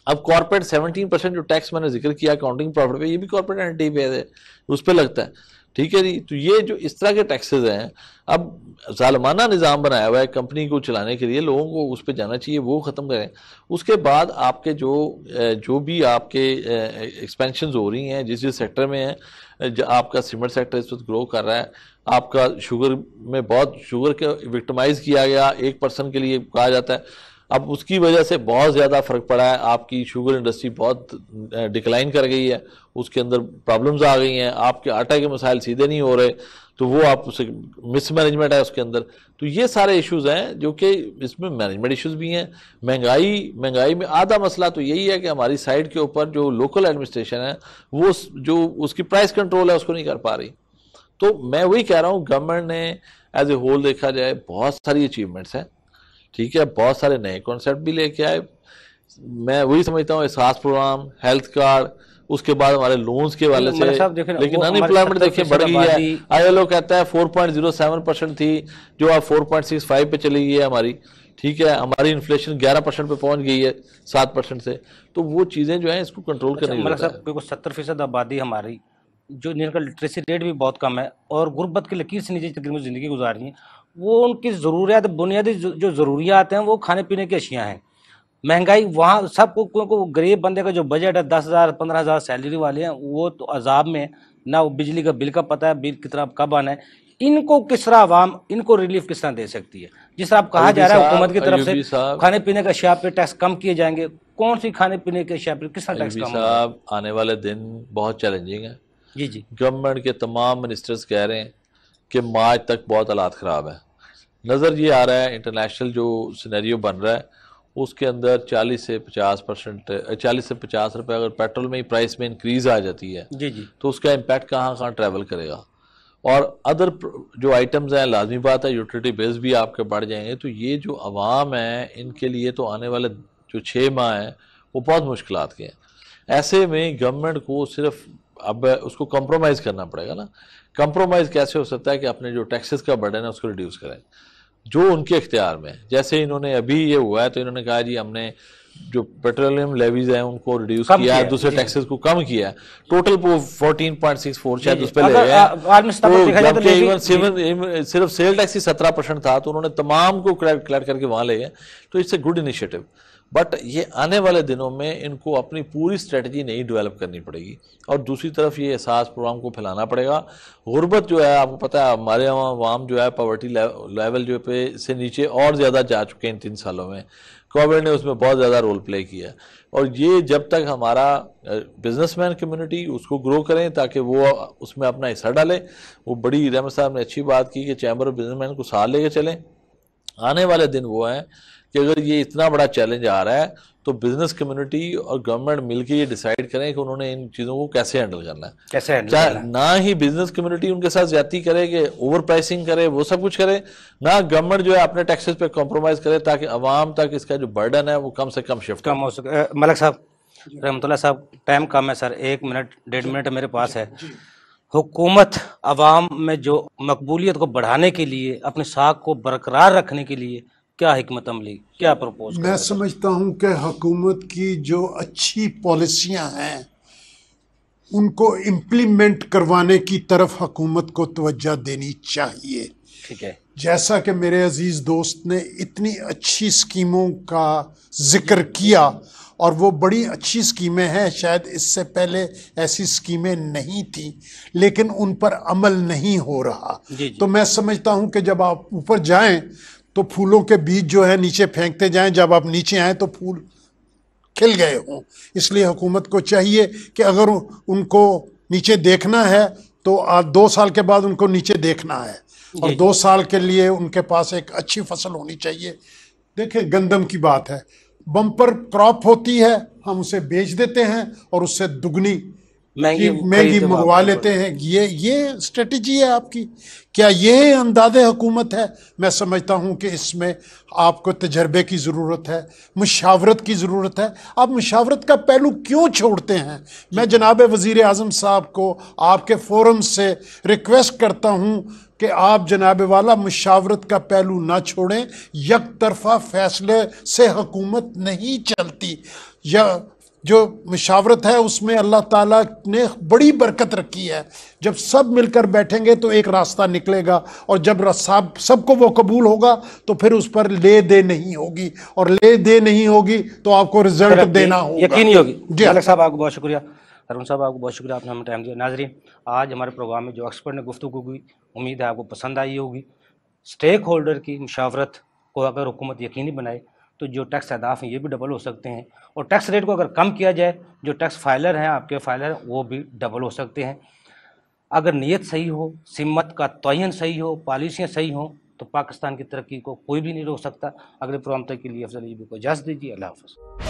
अब कॉर्पोरेट 17% जो टैक्स मैंने जिक्र किया अकाउंटिंग प्रॉफिट पे, ये भी कॉर्पोरेट एंटिटी पे है, उस पे लगता है, ठीक है जी। तो ये जो इस तरह के टैक्सेस हैं, अब जालमाना निज़ाम बनाया हुआ है कंपनी को चलाने के लिए, लोगों को उस पे जाना चाहिए, वो ख़त्म करें। उसके बाद आपके जो भी आपके एक्सपेंशंस हो रही हैं जिस सेक्टर में है, आपका सीमेंट सेक्टर इस वक्त ग्रो कर रहा है, आपका शुगर में बहुत शुगर के विक्टिमाइज किया गया 1% के लिए कहा जाता है, अब उसकी वजह से बहुत ज़्यादा फ़र्क पड़ा है, आपकी शुगर इंडस्ट्री बहुत डिक्लाइन कर गई है, उसके अंदर प्रॉब्लम्स आ गई हैं, आपके आटा के मसाइल सीधे नहीं हो रहे, तो वो आप उसे मिसमैनेजमेंट है उसके अंदर। तो ये सारे इश्यूज़ हैं जो कि इसमें मैनेजमेंट इश्यूज़ भी हैं। महंगाई में आधा मसला तो यही है कि हमारी साइड के ऊपर जो लोकल एडमिनिस्ट्रेशन है वो जो उसकी प्राइस कंट्रोल है उसको नहीं कर पा रही। तो मैं वही कह रहा हूँ, गवर्नमेंट ने एज ए होल देखा जाए बहुत सारी अचीवमेंट्स हैं, ठीक है, बहुत सारे नए कॉन्सेप्ट भी लेके आए। मैं वही समझता हूँ एहसास प्रोग्राम, हेल्थ कार्ड, उसके बाद हमारे लोन्स के वाले से, लेकिन अनएम्प्लॉयमेंट देखिए बढ़ गई है। ILO कहता है 4.07% थी जो अब 4.65 पे चली गई है हमारी, ठीक है, हमारी इन्फ्लेशन 11% पे पहुंच गई है 7% से। तो वो चीज़ें जो हैं इसको कंट्रोल करने की जरूरत है। क्योंकि 70% आबादी हमारी जो जिनका लिटरेसी रेट भी बहुत कम है और गुर्बत की लकीर से नीचे तकरीबन ज़िंदगी गुजार रही है, वो उनकी ज़रूरियात, बुनियादी जो ज़रूरियात हैं वो खाने पीने की अशियाँ हैं। महंगाई वहाँ सबको, क्योंकि गरीब बंदे का जो बजट है 10,000 15,000 सैलरी वाले हैं, वो तो अजाब में, ना वो बिजली का बिल का पता है बिल कितना कब आना है। इनको किस तरह आवाम, इनको रिलीफ किस तरह दे सकती है? जिस तरह आप कहा जा रहा है हुकूमत की तरफ से खाने पीने का अशिया पे टैक्स कम किए जाएंगे, कौन सी खाने पीने के अशिया पे किस तरह टैक्स कम होगा? आने वाले दिन बहुत चैलेंजिंग है जी। गवर्नमेंट के तमाम मिनिस्टर्स कह रहे हैं कि मार्च तक बहुत हालात ख़राब है। नज़र ये आ रहा है इंटरनेशनल जो सिनेरियो बन रहा है उसके अंदर 40 से 50 रुपए अगर पेट्रोल में ही प्राइस में इंक्रीज आ जाती है जी, तो उसका इम्पैक्ट कहाँ ट्रैवल करेगा। और अदर जो आइटम्स हैं, लाजमी बात है यूटिलिटी बिल्स भी आपके बढ़ जाएंगे। तो ये जो अवाम है इनके लिए तो आने वाले जो 6 माह हैं वो बहुत मुश्किलात के हैं। ऐसे में गवर्नमेंट को सिर्फ अब उसको कंप्रोमाइज़ करना पड़ेगा ना। कंप्रोमाइज़ कैसे हो सकता है कि अपने जो टैक्सेस का बर्डन है उसको रिड्यूस करें जो उनके इख्तियार में। जैसे इन्होंने अभी ये हुआ है तो इन्होंने कहा जी हमने जो पेट्रोलियम लेवीज हैं उनको रिड्यूस किया है, दूसरे टैक्सेस को कम किया है, टोटल वो 14.64 शायद उस पे ले गए। तो सिर्फ सेल टैक्स ही 17% था तो उन्होंने तमाम को कलेक्ट करके वहां ले गए। तो it's a good initiative, but ये आने वाले दिनों में इनको अपनी पूरी स्ट्रेटजी नई डेवलप करनी पड़ेगी। और दूसरी तरफ ये एहसास प्रोग्राम को फैलाना पड़ेगा। गुर्बत जो है आपको पता है हमारे आवाम जो है पॉवर्टी लेवल जो पे से नीचे और ज़्यादा जा चुके हैं इन 3 सालों में। कोविड ने उसमें बहुत ज़्यादा रोल प्ले किया और ये जब तक हमारा बिजनेसमैन कम्युनिटी उसको ग्रो करें ताकि वो उसमें अपना हिस्सा डाले। वो बड़ी रहमत साहब ने अच्छी बात की कि चैम्बर ऑफ बिजनेसमैन को साथ लेके चलें। आने वाले दिन वो हैं कि अगर ये इतना बड़ा चैलेंज आ रहा है तो बिजनेस कम्युनिटी और गवर्नमेंट मिलकर ये डिसाइड करें कि उन्होंने इन चीज़ों को कैसे हैंडल करना है। कैसे हैंडल करना है? ना ही बिजनेस कम्युनिटी उनके साथ ज्यादती करे कि ओवर प्राइसिंग करे, वो सब कुछ करे, ना गवर्नमेंट जो है अपने टैक्सेस पे कॉम्प्रोमाइज करे ताकि आवाम तक इसका जो बर्डन है वो कम से कम शिफ्ट कम हो सके। मलिक साहब, रहमतुल्लाह साहब, टाइम कम है सर, 1 मिनट 1.5 मिनट मेरे पास है। हुकूमत आवाम में जो मकबूलियत को बढ़ाने के लिए, अपने साख को बरकरार रखने के लिए क्या हिकमत अमली, क्या प्रपोज? मैं समझता हूं कि हुकूमत की जो अच्छी पॉलिसियां हैं उनको इम्प्लीमेंट करवाने की तरफ हुकूमत को तवज्जो देनी चाहिए। ठीक है, जैसा कि मेरे अजीज़ दोस्त ने इतनी अच्छी स्कीमों का जिक्र किया और वो बड़ी अच्छी स्कीमें हैं, शायद इससे पहले ऐसी स्कीमें नहीं थी लेकिन उन पर अमल नहीं हो रहा। तो मैं समझता हूं कि जब आप ऊपर जाएं तो फूलों के बीज जो है नीचे फेंकते जाएं, जब आप नीचे आएँ तो फूल खिल गए हों। इसलिए हुकूमत को चाहिए कि अगर उनको नीचे देखना है तो 2 साल के बाद उनको नीचे देखना है और 2 साल के लिए उनके पास एक अच्छी फसल होनी चाहिए। देखें, गंदम की बात है, बम्पर क्रॉप होती है, हम उसे बेच देते हैं और उससे दुगनी महंगी मंगवा लेते हैं। ये स्ट्रेटजी है आपकी? क्या ये अंदाज़े हुकूमत है? मैं समझता हूं कि इसमें आपको तजर्बे की ज़रूरत है, मुशावरत की ज़रूरत है। आप मुशावरत का पहलू क्यों छोड़ते हैं? मैं जनाब वज़ीर आज़म साहब को आपके फोरम से रिक्वेस्ट करता हूं कि आप जनाब वाला मुशावरत का पहलू ना छोड़ें। यक तरफा फैसले से हुकूमत नहीं चलती। या जो मशावरत है उसमें अल्लाह ताला ने बड़ी बरकत रखी है। जब सब मिलकर बैठेंगे तो एक रास्ता निकलेगा, और जब सबको वो कबूल होगा तो फिर उस पर ले दे नहीं होगी, और ले दे नहीं होगी तो आपको रिजल्ट देना होगा, यकीनी होगी। जी मलिक साहब आपको बहुत शुक्रिया, अरुण साहब आपको बहुत शुक्रिया, आपने हमें टाइम दिया। नाजरीन, आज हमारे प्रोग्राम में जो एक्सपर्ट ने गुफ्तगू की, उम्मीद है आपको पसंद आई होगी। स्टेक होल्डर की मुशावरत को अगर हुकूमत यकीनी बनाए तो जो टैक्स अहदाफ हैं ये भी डबल हो सकते हैं, और टैक्स रेट को अगर कम किया जाए, जो टैक्स फाइलर हैं आपके फाइलर वो भी डबल हो सकते हैं। अगर नीयत सही हो, सिमत का तयन सही हो, पॉलिसियाँ सही हों, तो पाकिस्तान की तरक्की को कोई भी नहीं रोक सकता। अगले प्रोग्राम तक के लिए अफजल यूबी को इजाज़त दीजिए। अल्लाह हाफ़िज़।